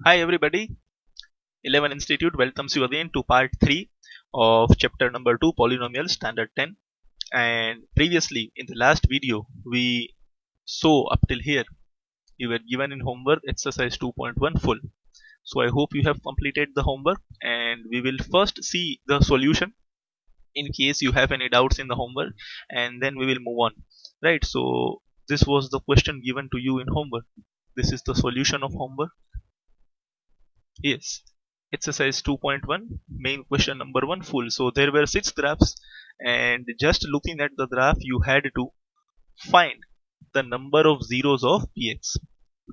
Hi everybody, 11 Institute welcomes you again to part 3 of chapter number 2 Polynomial Standard 10. And previously in the last video we saw up till here you were given in homework exercise 2.1 full. So I hope you have completed the homework and we will first see the solution in case you have any doubts in the homework, and then we will move on. Right, so this was the question given to you in homework. This is the solution of homework. Yes, exercise 2.1, main question number 1 full. So there were 6 graphs, and just looking at the graph, you had to find the number of zeros of px.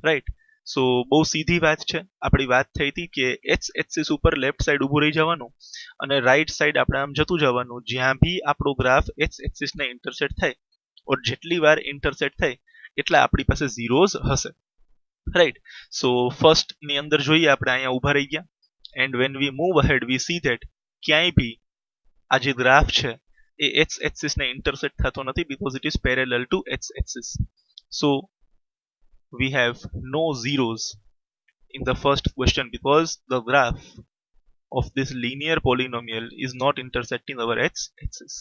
Right. So બહુ સીધી વાત છે. આપણી વાત થઈ હતી કે x axis ઉપર લેફ્ટ સાઈડ ઊભું રહી જવાનું અને રાઈટ સાઈડ આપણે આમ જતું જવાનું જ્યાં બી આપણો ગ્રાફ x એક્સિસ ને ઇન્ટરસેક્ટ થાય ઓર જેટલી વાર ઇન્ટરસેક્ટ થાય એટલા આપણી પાસે ઝીરોઝ હશે. રાઈટ, સો ફર્સ્ટ ની અંદર જોઈએ આપણે અહીંયા ઊભા રહી ગયા, and when we move ahead we see that ક્યાંય બી આ જે ગ્રાફ છે એ એક્સ એક્સિસ ને ઇન્ટરસેક્ટ થતો નથી because it is parallel to x axis. So we have no zeros in the first question because the graph of this linear polynomial is not intersecting our x-axis.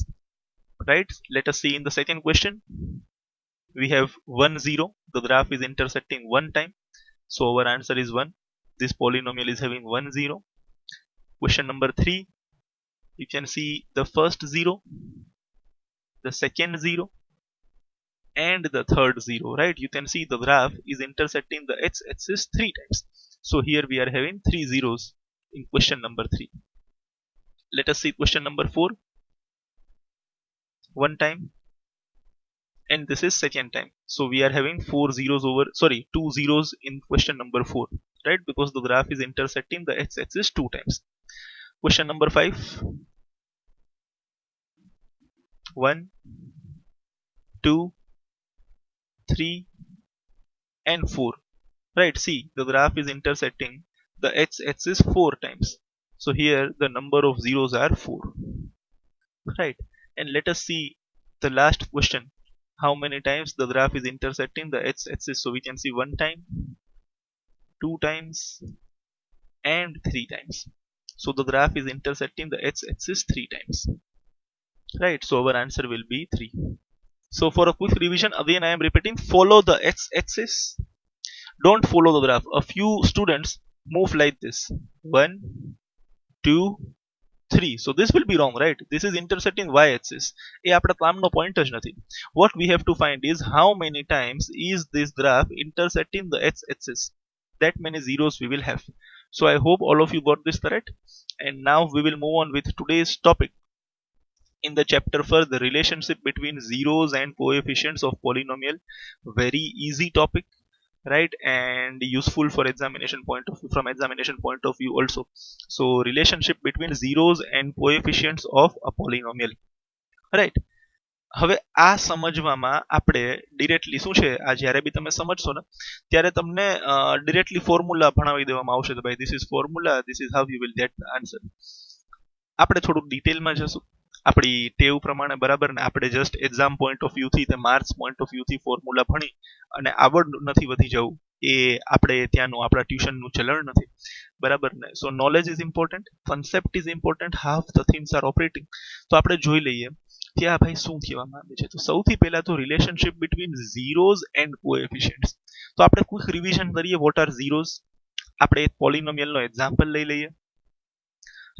Right? Let us see in the second question. We have 1 0. The graph is intersecting one time, so our answer is 1. This polynomial is having 1 0. Question number 3. You can see the first 0, the second 0, and the third 0. Right, you can see the graph is intersecting the x-axis 3 times, so here we are having 3 zeros in question number 3. Let us see question number 4. One time, and this is second time, so we are having 2 zeros in question number 4, right, because the graph is intersecting the x-axis 2 times. Question number 5. 1 2 3 and 4. Right, see the graph is intersecting the x-axis 4 times, so here the number of zeros are 4. Right, and let us see the last question, how many times the graph is intersecting the x-axis. So we can see 1 time, 2 times, and 3 times. So the graph is intersecting the x-axis 3 times. Right, so our answer will be 3. So for a quick revision, again I am repeating, follow the x-axis, don't follow the graph. A few students move like this, 1 2 3, so this will be wrong. Right, this is intersecting y-axis. એ આપણા કામનો point જ નથી. What we have to find is how many times is this graph intersecting the x-axis. That many zeros we will have. So I hope all of you got this correct, and now we will move on with today's topic in the chapter for the relationship between zeros and coefficients of polynomial. Very easy topic, right, and useful for examination point of view, from examination point of view also. So relationship between zeros and coefficients of a polynomial. Right, હવે આ સમજવામાં આપણે directly શું છે, આ જ્યારે બી તમે સમજશો ને ત્યારે તમને ડિરેક્ટલી ફોર્મ્યુલા ભણાવી દેવામાં આવશે, ભાઈ this is formula, this is how you will get the answer. આપણે થોડુંક ડિટેલમાં જશું આપણી ટેવ પ્રમાણે, બરાબર ને. આપણે just exam point of view થી, માર્ક્સ પોઈન્ટ ઓફ વ્યૂ થી ફોર્મ્યુલા ભણી અને આવડ નથી વધી જવું, એ આપણે ત્યાંનું આપણા ટ્યુશનનું ચલણ નથી, બરાબર ને. So knowledge is important, concept is important, half the things are operating. તો આપણે જોઈ લઈએ કે આ ભાઈ શું કહેવામાં આવે છે. તો સૌથી પહેલા તો relationship between zeros and coefficients. તો આપણે ક્વિક રિવિઝન કરીએ, વોટ આર ઝીરોઝ. આપણે એક પોલિનોમિયલનો એક્ઝામ્પલ લઈ લઈએ.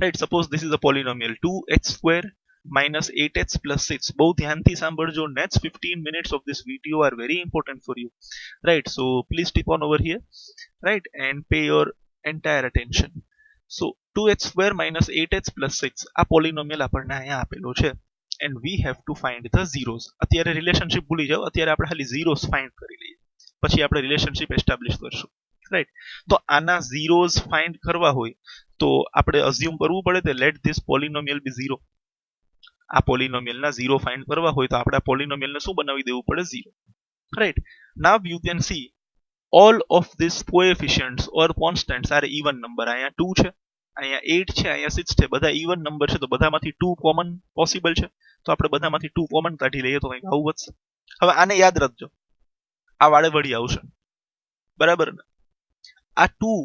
Right, suppose this is a પોલિનોમિયલ 2x² minus 8x plus 6. બહુ ધ્યાનથી સાંભળજો. next 15 minutes of this video are very important for you. Right, so please stick on over here, right, and pay your entire attention. So 2x² minus 8x plus 6 આ પોલિનોમિયલ આપણને અહીંયા આપેલો છે, and we have to find the zeros. અત્યારે relationship ભૂલી જાઓ, અત્યારે આપણે ખાલી zeros find કરી લઈએ, પછી આપણે રિલેશનશિપ એસ્ટાબ્લિશ કરશું. રાઈટ, તો આના zeros find કરવા હોય તો આપણે અઝ્યુમ કરવું પડે કે let this polynomial be 0. આ પોલિનોમિયલના 0 ફાઇન્ડ કરવા હોય તો આપણે આ પોલિનોમિયલને શું બનાવી દેવું પડે, 0. Right, now you can see all of these coefficients or constants are even number. અહીંયા 2 છે, અહીંયા 8 છે, અહીંયા 6 છે, બધા even number છે, તો બધામાંથી 2 કોમન પોસિબલ છે, તો આપણે બધામાંથી 2 કોમન કાઢી લઈએ તો કંઈક આવું વધશે. હવે આને યાદ રાખજો, આ વાળે વળી આવશે, બરાબર ને. આ 2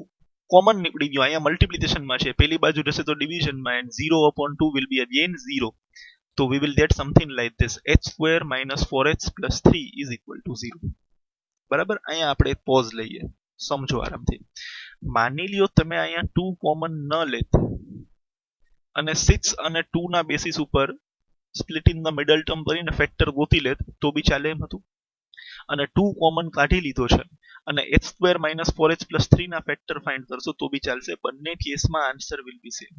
કોમન નીકળી ગયો, અહીંયા મલ્ટિપ્લિકેશનમાં છે, પેલી બાજુ જશે તો ડિવિઝનમાં, and 0/2 will be again 0. So we will get something like this, h square minus 4h plus 3 is equal to 0. બરાબર. અહીંયા આપણે પોઝ લઈએ, સમજો આરામથી. માની લ્યો તમે અહીંયા 2 કોમન ન લેત અને 6 અને 2 ના બેસિસ ઉપર split in the middle term કરીને ફેક્ટર ગોતી લેત તો બી ચાલે એમ હતું. અને 2 કોમન કાઢી લીધો છે અને h square minus 4h plus 3 ના ફેક્ટર ફાઇન્ડ કરશો તો બી ચાલશે. બંને કેસમાં આન્સર વિલ બી સેમ.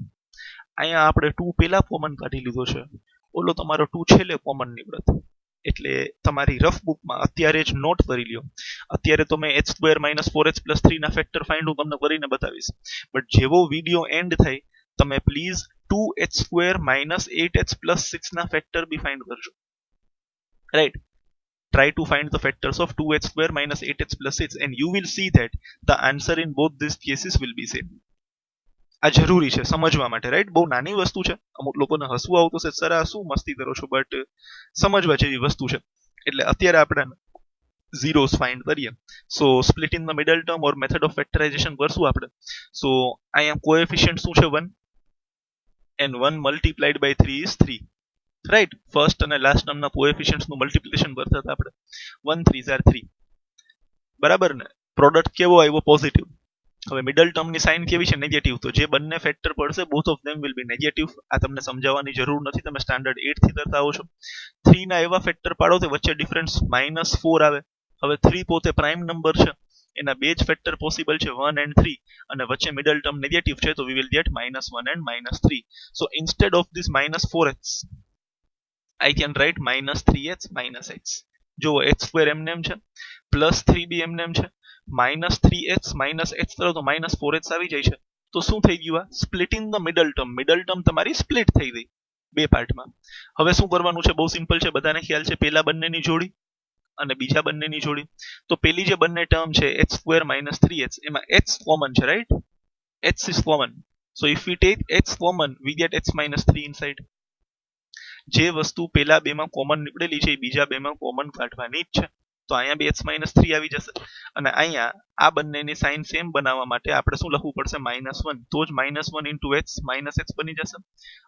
અહીંયા આપણે 2 પેલા કોમન કાઢી લીધો છે, ઓલો તમારો 2 છેલ્લે કોમન નીકળત. એટલે તમારી રફ બુકમાં અત્યારે જ નોટ કરી લ્યો. અત્યારે તો મેં h square minus 4h plus 3 ના ફેક્ટર ફાઇન્ડ હું તમને કરીને બતાવીશ, બટ જેવો વિડીયો એન્ડ થાય તમે please 2h square minus 8h plus 6 ના ફેક્ટર બી ફાઇન્ડ કરજો. Right, try to find the factors of 2h square minus 8h plus 6 and you will see that the answer in both these cases will be same. આ જરૂરી છે સમજવા માટે. Right, બહુ નાની વસ્તુ છે, અમુક લોકોને હસવું આવતું છે, સર આ શું મસ્તી કરો છો, બટ સમજવા જેવી વસ્તુ છે. એટલે અત્યારે આપણે zeros find કરીએ. So split in the middle term or method of factorisation કરશું આપણે. સો અહીંયા કોએફિશિયન્ટ શું છે 1 and 1 multiplied by 3 is 3. Right, first અને લાસ્ટ ટર્મના કોએફિશિયન્ટ્સ નું મલ્ટિપ્લિકેશન કરતા હતા આપણે. 1 3s are 3. બરાબર ને. પ્રોડક્ટ કેવો આવ્યો? પોઝિટિવ. હવે મિડલ ટર્મની સાઇન કેવી છે? નેગેટિવ. તો જે બંને ફેક્ટર પડશે both of them will be negative. આ તમને સમજાવવાની જરૂર નથી, તમે સ્ટાન્ડર્ડ 8 થી કરતા આવો છો. 3 ના એવા ફેક્ટર પાડો તો વચ્ચે ડિફરન્સ -4 આવે. હવે 3 પોતે પ્રાઇમ નંબર છે, એના બે જ ફેક્ટર પોસિબલ છે 1 and 3, અને વચ્ચે મિડલ ટર્મ નેગેટિવ છે તો we will get -1 and -3. So instead of this -4h I can write -3h minus h. જો h square એમને એમ છે, પ્લસ 3b એમને એમ છે, -3h minus h કરો તો -4h આવી જાય છે. તો શું થઈ ગયું? આ split in the middle term. Middle term તમારી સ્પ્લિટ થઈ ગઈ બે પાર્ટમાં. હવે શું કરવાનું છે? બહુ સિમ્પલ છે, બધાને ખ્યાલ છે. પેલા બંનેની જોડી અને બીજા બંનેની જોડી. તો પેલી જે બંને ટર્મ છે h square minus 3h, એમાં h કોમન છે. Right, h is common. So if we take h common we get h minus 3 inside. જે વસ્તુ પેલા બેમાં કોમન નીકળેલી છે એ બીજા બેમાં કોમન કાઢવાની જ છે. તો અહીંયા બી h minus 3 આવી જશે. અને અહીંયા આ બંનેની સાઇન સેમ બનાવવા માટે આપણે શું લખવું પડશે? -1. તો જ -1 into h minus h બની જશે,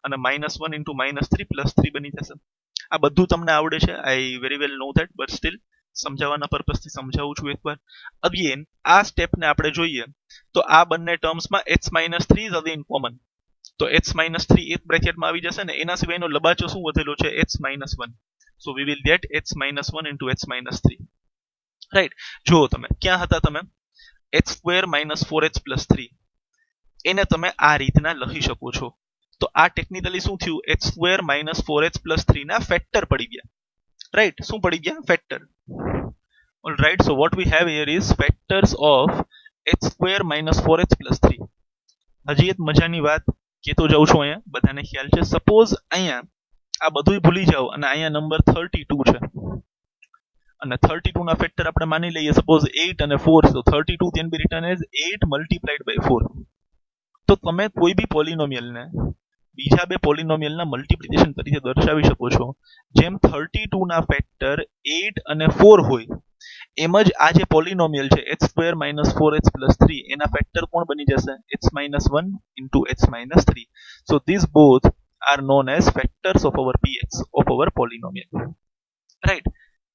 અને -1 into -3 plus 3 બની જશે. આ બધું તમને આવડે છે, I very well know that, but still સમજાવવાના પર્પઝથી સમજાવું છું એકવાર. અગેન આ સ્ટેપને આપણે જોઈએ તો આ બંને ટર્મ્સમાં h minus 3 is again common. તો h minus 3 એક બ્રેકેટમાં આવી જશે ને, એના સિવાયનો લબાચો શું વધેલો છે? h minus 1. So we will get h minus 1 into h minus 3. Right, જુઓ તમે ક્યાં હતા? તમે h square minus 4h plus 3 એને તમે આ રીતના લખી શકો છો. તો આ ટેકનિકલી શું થયું? h square minus 4h plus 3 ના ફેક્ટર પડી ગયા. રાઈટ, શું પડી ગયા? Factor. Alright, so what we have here is factors of h square minus 4h plus 3. હજી એક મજાની વાત કહેતો જાઉં છું, અહીંયા બધાને ખ્યાલ છે. સપોઝ અહીંયા આ બધું ભૂલી જાઓ અને અહીંયા નંબર 32 છે, અને 32 ના ફેક્ટર આપણે માની લઈએ સપોઝ 8 અને 4. તો 32 can be return as 8 multiplied by 4. તો તમે કોઈ બી પોલિનોમિયલને બીજા બે પોલિનોમિયલના મલ્ટિપ્લિકેશન તરીકે દર્શાવી શકો છો. જેમ 32 ના ફેક્ટર 8 અને 4 હોય એમ જ આ જે પોલિનોમિયલ છે h square minus 4h plus 3 એના ફેક્ટર કોણ બની જશે? h minus 1 into h minus 3. So these both are known as factors of our px of our polynomial. Right,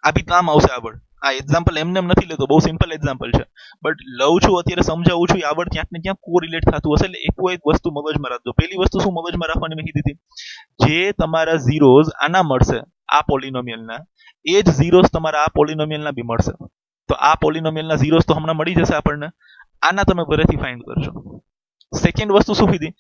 આ બી કામ આવશે આગળ. આ એક્ઝામ્પલ એમને એમ નથી લેતો, બહુ સિમ્પલ એક્ઝામ્પલ છે, બટ લઉં છું અત્યારે સમજાવું છું. આગળ ક્યાંક ને ક્યાંક કોરિલેટ થતું હશે, એટલે એક વસ્તુ મગજમાં રાખજો. પેલી વસ્તુ શું મગજમાં રાખવાની મેં કીધી હતી? જે તમારા ઝીરોઝ આના મળશે આ પોલિનોમિયલના, એ જ ઝીરોઝ તમારા આ પોલિનોમિયલના બી મળશે. તો આ પોલિનોમિયલના ઝીરોઝ તો હમણાં મળી જશે આપણને, આના તમે ઘરેથી ફાઇન્ડ કરશો. સેકન્ડ વસ્તુ શું કીધી?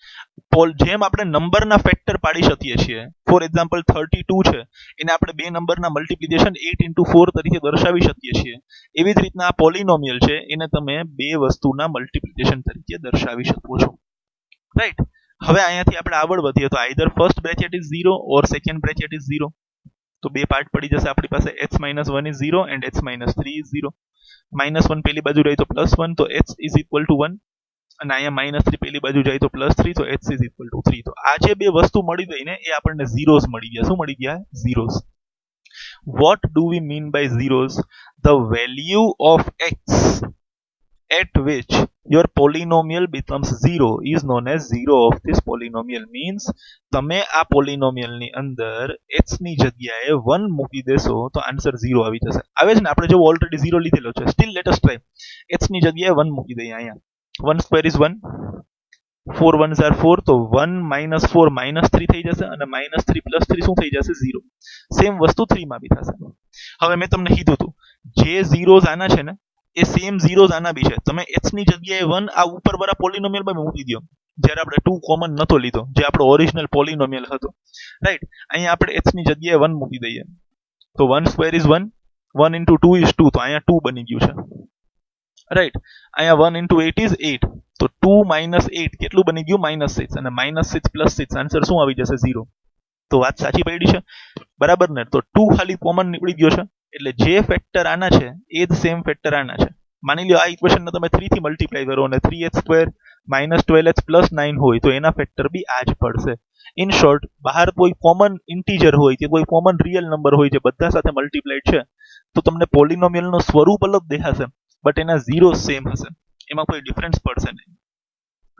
જેમ આપણે નંબરના ફેક્ટર પાડી શકીએ છીએ, ફોર એક્ઝામ્પલ 32 છે એને આપણે બે નંબરના મલ્ટિપ્લિકેશન 8 into 4 તરીકે દર્શાવી શકીએ છીએ, એવી જ રીતના આ પોલિનોમિયલ છે એને તમે બે વસ્તુના મલ્ટિપ્લિકેશન તરીકે દર્શાવી શકો છો. રાઈટ, હવે અહીંયાથી આપણે આગળ વધીએ તો either first bracket is 0 or second bracket is 0. તો બે પાર્ટ પડી જશે આપણી પાસે. h minus 1 is 0 and h minus 3 is 0. -1 પેલી બાજુ રહી તો +1, તો h is equal to 1, અને અહીંયા -3 પેલી બાજુ જાય તો +3, તો h is equal to 3. તો આ જે બે વસ્તુ મળી ગઈ ને એ આપણને ઝીરોઝ મળી ગયા. શું મળી ગયા? ઝીરોઝ. What do we mean by zeros? The value of x at which your polynomial becomes 0 is known as 0 of this polynomial. Means તમે આ પોલિનોમિયલ ની અંદર x ની જગ્યાએ 1 મૂકી દેશો તો આન્સર 0 આવી જશે. આવે છે ને, આપણે જો ઓલરેડી 0 લીધેલો છે. Steel let us try. x ની જગ્યાએ 1 મૂકી દઈએ અહીંયા. 1 સ્ક્વેર ઇઝ 1, 4 1s are 4, તો 1 minus 4 minus 3 થઈ જશે અને minus 3 plus 3 શું થઈ જશે? 0. સેમ વસ્તુ 3 માં બી થશે. હવે મેં તમને કીધું હતું જે ઝીરોઝ આના છે ને એ સેમ ઝીરોઝ આના બી છે. તમે x ની જગ્યાએ 1 આ ઉપરવાળા પોલિનોમિયલ માં મૂકી દો જ્યારે આપણે 2 કોમન નતો લીધો, જે આપણો ઓરિજિનલ પોલિનોમિયલ હતો, રાઈટ. અહીંયા આપણે x ની જગ્યાએ 1 મૂકી દઈએ તો 1 સ્ક્વેર ઇઝ 1, 1 into 2 is 2, તો અહીંયા 2 બની ગયું છે, રાઈટ. અહીંયા 1 into 8 is 8, તો 2 minus 8 કેટલું બની ગયું? -6, અને -6 plus 6 આન્સર શું આવી જશે? 0. તો વાત સાચી પડી છે, બરાબર ને? તો 2 ખાલી કોમન નીકળી ગયો છે, એટલે જે ફેક્ટર આના છે એ જ સેમ ફેક્ટર આના છે. માની લો આ ઇક્વેશનને તમે 3 થી મલ્ટીપ્લાય કરો અને 3x² -12h + 9 હોય તો એના ફેક્ટર બી આ જ પડશે. ઇન શોર્ટ, બહાર કોઈ કોમન ઇન્ટીજર હોય કે કોઈ કોમન રિયલ નંબર હોય જે બધા સાથે મલ્ટીપ્લાઈડ છે તો તમને પોલિનોમિયલનું સ્વરૂપ અલગ દેખાશે, બટ એના ઝીરો સેમ હશે, એમાં કોઈ ડિફરન્સ પડશે નહીં,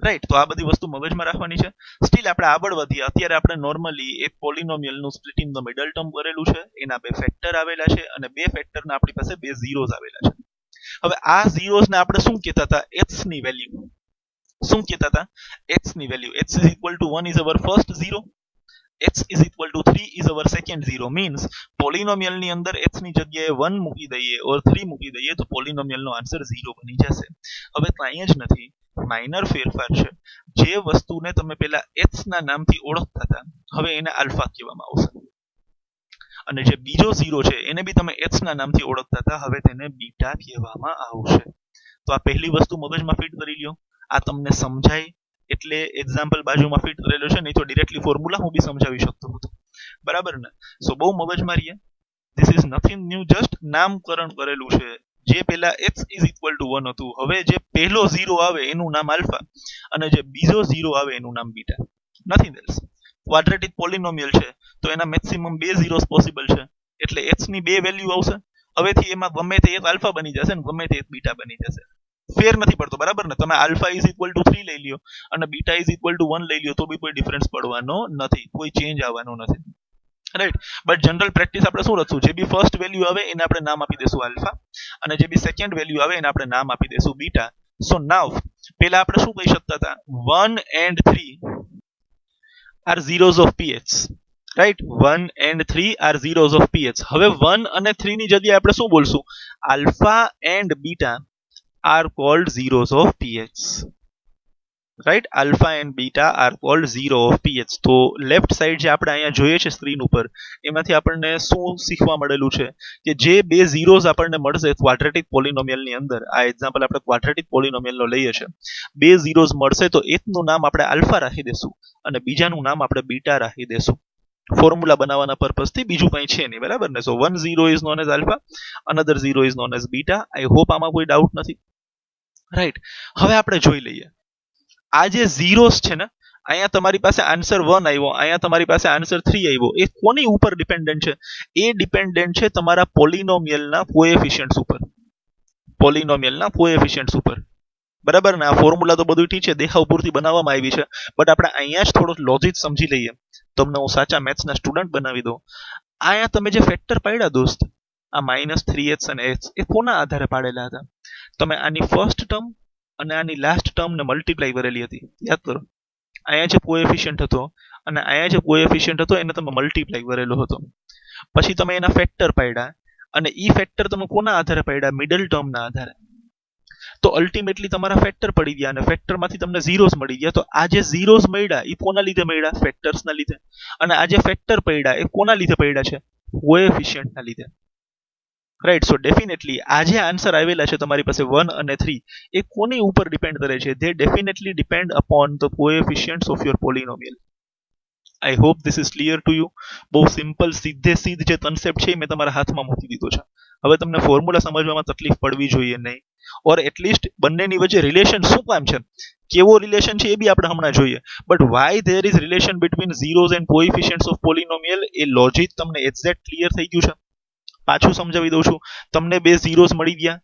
રાઈટ. તો આ બધી વસ્તુ મગજમાં રાખવાની છે. સ્ટીલ આપણે આગળ વધીએ. અત્યારે આપણે નોર્મલી એક પોલિનોમિયલનું split in the middle term કરેલું છે, એના બે ફેક્ટર આવેલા છે અને બે ફેક્ટરના આપણી પાસે બે ઝીરોઝ આવેલા છે. હવે આ ઝીરોઝને આપણે શું કહેતા હતા? x ની વેલ્યુ. શું કહેતા હતા? x ની value. x is equal to 1 is our first zero, x is equal to 3 is our second zero. Means પોલિનોમિયલની અંદર x ની જગ્યાએ 1 મૂકી દઈએ ઓર 3 મૂકી દઈએ તો પોલિનોમિયલનો આન્સર 0 બની જશે. હવે કાંઈ જ નથી, માઇનર ફેરફાર છે. જે વસ્તુને તમે પહેલા x ના નામથી ઓળખતા હતા હવે એને આલ્ફા કહેવામાં આવશે, અને જે બીજો 0 છે એને બી તમે x ના નામથી ઓળખતા હતા, હવે તેને બીટા કહેવામાં આવશે. તો આ પહેલી વસ્તુ મગજમાં ફિટ કરી લ્યો. આ તમને સમજાય એટલે એક્ઝામ્પલ બાજુમાં ફિટ કરેલો છે, નહીં તો ડિરેક્ટલી ફોર્મ્યુલા હું બી સમજાવી શકતો હતો, બરાબર ને? સો બહુ મગજમાં રહીએ. This is nothing new, just નામકરણ કરેલું છે. જે પહેલા x is equal to 1 હતું, હવે જે પહેલો 0 આવે એનું નામ આલ્ફા અને જે બીજો 0 આવે એનું નામ બીટા. Nothing else. ક્વાડ્રેટિક પોલિનોમિયલ છે તો એના મેક્સિમમ બે ઝીરોસ પોસિબલ છે, એટલે x ની બે વેલ્યુ આવશે. હવેથી એમાં ગમે તે એક આલ્ફા બની જશે ને ગમે તે એક બીટા બની જશે. ફેર નથી પડતો, બરાબર ને? તમે આલ્ફા ઇઝ ઇક્વલ ટુ 3 લઈ લ્યો અને બીટા ઇઝ ઇક્વલ ટુ 1 લઈ લ્યો તો બી કોઈ ડિફરન્સ પડવાનો નથી, કોઈ ચેન્જ આવવાનો નથી, રાઈટ. બટ જનરલ પ્રેક્ટિસ આપણે શું રખશું? જે બી ફર્સ્ટ વેલ્યુ આવે એને આપણે નામ આપી દેશું આલ્ફા અને જે બી સેકન્ડ વેલ્યુ આવે એને આપણે નામ આપી દેશું બીટા. સો નાવ પહેલા આપણે શું કહી શકતા હતા? 1 and 3 are zeros of px, right. 1 and 3 are zeros of px. હવે 1 અને 3 ની જગ્યાએ આપણે શું બોલશું? Alpha and beta are called zeros of px, right? Alpha and beta are called zero of px. તો લેફ્ટ સાઈડ જે આપણે અહીંયા જોઈએ છે સ્ક્રીન ઉપર એમાંથી આપણને શું શીખવા મળેલું છે કે જે બે ઝીરોઝ આપણને મળશે ક્વાડ્રેટિક પોલિનોમિયલની અંદર, આ એક્ઝામ્પલ આપણે ક્વાડ્રેટિક પોલિનોમિયલનો લઈએ છે, બે ઝીરોઝ મળશે તો એકનું નામ આપણે આલ્ફા રાખી દેશું અને બીજાનું નામ આપણે બીટા રાખી દેશું. ફોર્મ્યુલા બનાવવાના પર્પઝથી, બીજું કંઈ છે નહીં, બરાબર ને? સો 1 0 is known as alpha, another 0 is known as beta. I hope આમાં કોઈ ડાઉટ નથી, રાઈટ. હવે આપણે જોઈ લઈએ આ જે ઝીરોસ છે ને, અહીંયા તમારી પાસે આન્સર 1 આવ્યો, અહીંયા તમારી પાસે આન્સર 3 આવ્યો, એ કોની ઉપર ડિપેન્ડન્ટ છે? એ ડિપેન્ડન્ટ છે તમારા પોલિનોમિયલના કોએફિશિયન્ટ્સ ઉપર, પોલિનોમિયલના કોએફિશિયન્ટ્સ ઉપર, બરાબર ને? આ ફોર્મ્યુલા તો બધું ઠીક છે, દેખાવ પૂરતી બનાવવામાં આવી છે, બટ આપણે અહીંયા જ થોડો લોજિક સમજી લઈએ. તમને હું સાચા મેથ્સના સ્ટુડન્ટ બનાવી દઉં. અહીંયા તમે જે ફેક્ટર પાડ્યા દોસ્ત, આ -3x અને x, એ કોના આધારે પાડેલા હતા? તમે આની ફર્સ્ટ ટર્મ અને આની લાસ્ટ ટર્મને મલ્ટીપ્લાય કરેલી હતી, યાદ કરો. અહીંયા જે કોએફિશિયન્ટ હતો અને અહીંયા જે કોએફિશિયન્ટ હતો એને તમે મલ્ટીપ્લાય કરેલો હતો, પછી તમે એના ફેક્ટર પાડ્યા અને ઈ ફેક્ટર તમે કોના આધારે પાડ્યા? મિડલ ટર્મના આધારે. તો અલ્ટિમેટલી તમારા ફેક્ટર પડી ગયા અને ફેક્ટરમાંથી તમને ઝીરોઝ મળી ગયા. તો આ જે ઝીરોઝ મળ્યા એ કોના લીધે મળ્યા? ફેક્ટર્સના લીધે. અને આ જે ફેક્ટર પડ્યા એ કોના લીધે પડ્યા છે? કોએફિશિયન્ટના લીધે, રાઈટ. સો ડેફિનેટલી આ જે આન્સર આવેલા છે તમારી પાસે 1 અને 3 એ કોની ઉપર ડિપેન્ડ કરે છે? They definitely depend upon the coefficients of your પોલિનોમિયલ. I hope this is clear to you. બહુ સિમ્પલ સીધે સીધ જે કન્સેપ્ટ છે મેં તમારા હાથમાં મૂકી દીધો છે. હવે તમને ફોર્મ્યુલા સમજવામાં તકલીફ પડવી જોઈએ નહીં, ઓર એટલીસ્ટ બંનેની વચ્ચે રિલેશન શું કામ છે, કેવો રિલેશન છે એ બી આપણે હમણાં જોઈએ. But why there is relation between zeros and coefficients of polynomial એ લોજિક તમને એક્ઝેક્ટ ક્લિયર થઈ ગયું છે. પાછું સમજાવી દઉં છું. તમને બે ઝીરોઝ મળી ગયા,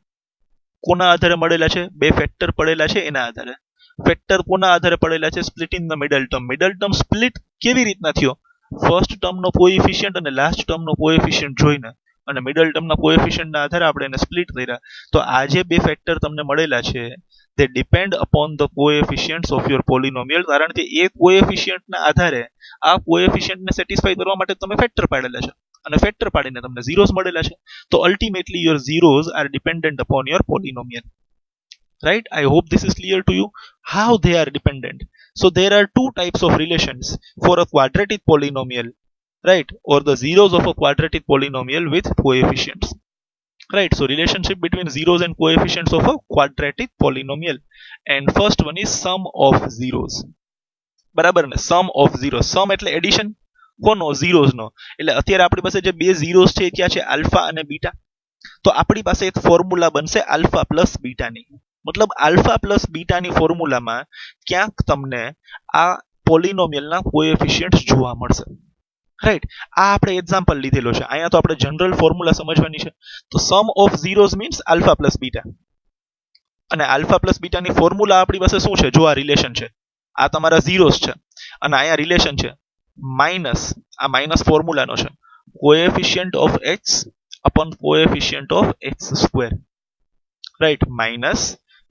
કોના આધારે મળેલા છે? બે ફેક્ટર પડેલા છે એના આધારે. ફેક્ટર કોના આધારે પડેલા છે? Split in the middle term. Middle term split કેવી રીતના થયો? ફર્સ્ટ ટર્મનો કોએફિશિયન્ટ અને લાસ્ટ ટર્મનો કોએફિશિયન્ટ જોઈને અને મિડલ ટર્મના કોએફિશિયન્ટના આધારે આપણે એને સ્પ્લિટ કર્યા. તો આ જે બે ફેક્ટર તમને મળેલા છે they depend upon the coefficients of your polynomial, કારણ કે એ કોએફિશિયન્ટના આધારે આ કોએફિશિયન્ટને સેટિસ્ફાઈ કરવા માટે તમે ફેક્ટર પાડેલા છે અને ફેક્ટર પાડીને તમને ઝીરોઝ મળેલા છે. તો ultimately your zeros are dependent upon your polynomial. Right? I hope this is clear to you how they are dependent. So there are two types of relations for a quadratic polynomial, right, or the zeros of a quadratic polynomial with coefficients. Right, so relationship between zeros and coefficients of a quadratic polynomial, and first one is sum of zeros. બરાબર ને? sum of zeros. sum એટલે addition કોનો? zeros નો. એટલે અત્યારે આપણી પાસે જે બે zeros છે એ ક્યાં છે? આલ્ફા અને બીટા. તો આપણી પાસે એક ફોર્મ્યુલા બનશે આલ્ફા પ્લસ બીટાની. મતલબ આલ્ફા પ્લસ બીટાની ફોર્મ્યુલામાં ક્યાંક તમને આ પોલિનોમિયલના કોએફિશિયન્ટ્સ જોવા મળશે. રાઈટ, આ આપણે એક્ઝામ્પલ લીધેલો છે. અહીંયા તો આપણે જનરલ ફોર્મ્યુલા સમજવાની છે. તો sum of zeros means alpha plus beta, અને આલ્ફા પ્લસ બીટાની ફોર્મ્યુલા આપણી પાસે શું છે? જો આ રિલેશન છે, આ તમારા ઝીરોઝ છે અને અહીંયા રિલેશન છે માઇનસ, આ માઇનસ ફોર્મ્યુલાનો છે, coefficient of x upon coefficient of x square, right, minus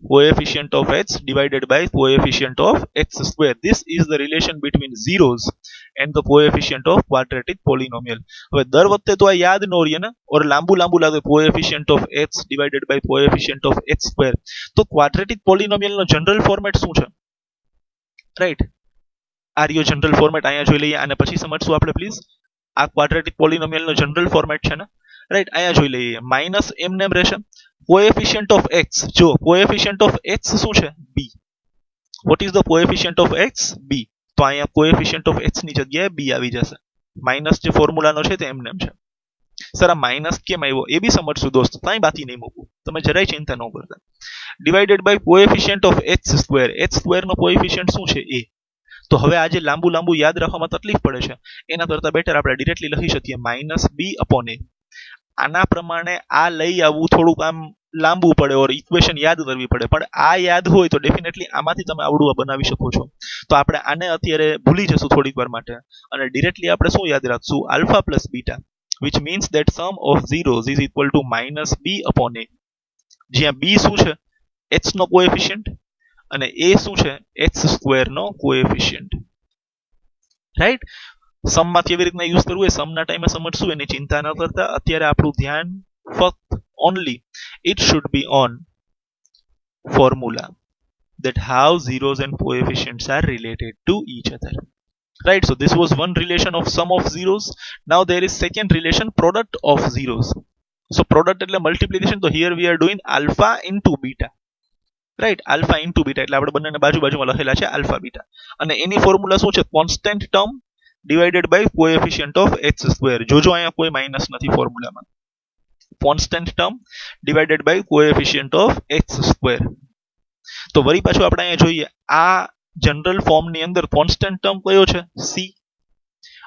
coefficient of x divided by coefficient of x square. This is the relation between zeros and the coefficient of quadratic polynomial. હવે દર વખતે તો આ યાદ ન રહીએ ને, ઓર લાંબુ લાંબુ લાગે, coefficient of x divided by coefficient of x square. તો quadratic polynomial નો જનરલ ફોર્મેટ શું છે? રાઈટ, આ રહ્યો જનરલ ફોર્મેટ. અહીંયા જોઈ લઈએ, આને પછી સમજશું આપણે પ્લીઝ. આ ક્વાડ્રેટિક પોલિનોમિયલ નો જનરલ ફોર્મેટ છે ને, રાઈટ. અહીંયા જોઈ લઈએ, માઇનસ એમ નેમ રહેશે, કોએફિશિયન્ટ ઓફ એક્સ. જો કોએફિશિયન્ટ ઓફ એક્સ શું છે? B. What is the coefficient of x? B. તો અહીંયા કોએફિશિયન્ટ ઓફ એક્સ ની જગ્યાએ બી આવી જશે. માઇનસ જે ફોર્મ્યુલાનો છે તે એમ નેમ છે. સર આ માઇનસ કેમ આવ્યો એ બી સમજશું દોસ્ત, કાંઈ બાકી નહીં મૂકવું, તમે જરાય ચિંતા ન કરતા. Divided by coefficient of x square. X square નો કોએફિશિયન્ટ શું છે? એ. તો હવે આજે લાંબુ લાંબુ યાદ રાખવામાં તકલીફ પડે છે, એના કરતા બેટર આપણે ડિરેક્ટલી લખી શકીએ માઇનસ બી અપોન એ. આના પ્રમાણે આ લઈ આવવું થોડુંક આમ લાંબુ પડે, ઓર ઇક્વેશન યાદ કરવી પડે, પણ આ યાદ હોય તો ડેફિનેટલી આમાંથી તમે આવડું બનાવી શકો છો. તો આપણે આને અત્યારે ભૂલી જશું થોડીક વાર માટે અને ડિરેક્ટલી આપણે શું યાદ રાખશું? Alpha plus beta, which means that sum of zeros is equal to minus b upon a. જ્યાં b શું છે? x નો કોએફિશિયન્ટ અને a શું છે? x સ્ક્વેર નો કોએફિશિયન્ટ. રાઈટ, સમમાં કેવી રીતના યુઝ કરવું એ સમના ટાઈમે સમજશું, એની ચિંતા ન કરતા. અત્યારે આપણું ધ્યાન ફક્ત only it should be on formula, that how zeros and coefficients are related to each other. Right, so this was one relation of sum of zeros. Now there is second relation, product of zeros. So product એટલે multiplication, so here we are doing alpha into beta. Right, alpha into beta એટલે આપણે બંનેને બાજુ બાજુમાં લખેલા છે alpha beta, અને એની formula શું છે? constant term divided by coefficient of x square. જોજો અહીંયા કોઈ માઇનસ નથી ફોર્મ્યુલામાં. constant term divided by coefficient of x square. તો વળી પાછું આપણે અહીંયા જોઈએ, આ જનરલ ફોર્મ ની અંદર કોન્સ્ટન્ટ ટર્મ કયો છે? c,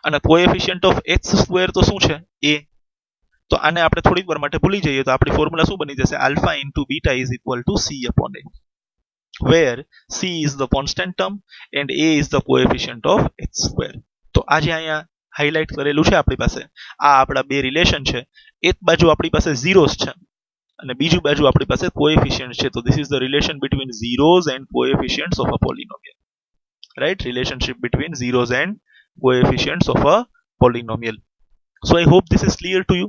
અને કોએફિશિયન્ટ ઓફ x સ્ક્વેર તો શું છે? a. તો આને આપણે થોડીક વાર માટે ભૂલી જઈએ તો આપણી ફોર્મ્યુલા શું બની જશે? Alpha into beta is equal two c upon a, where c is the constant term and a is the coefficient of x square. તો આજે અહીંયા હાઇલાઇટ કરેલું છે આપણી પાસે, આ આપણા બે રિલેશન છે. એક બાજુ આપણી પાસે ઝીરોસ છે અને બીજી બાજુ આપણી પાસે કોએફિશિયન્ટ્સ છે. તો this is the relation between zeros and coefficients of a polynomial. Right, relationship between zeros and coefficients of a polynomial. So I hope this is clear to you.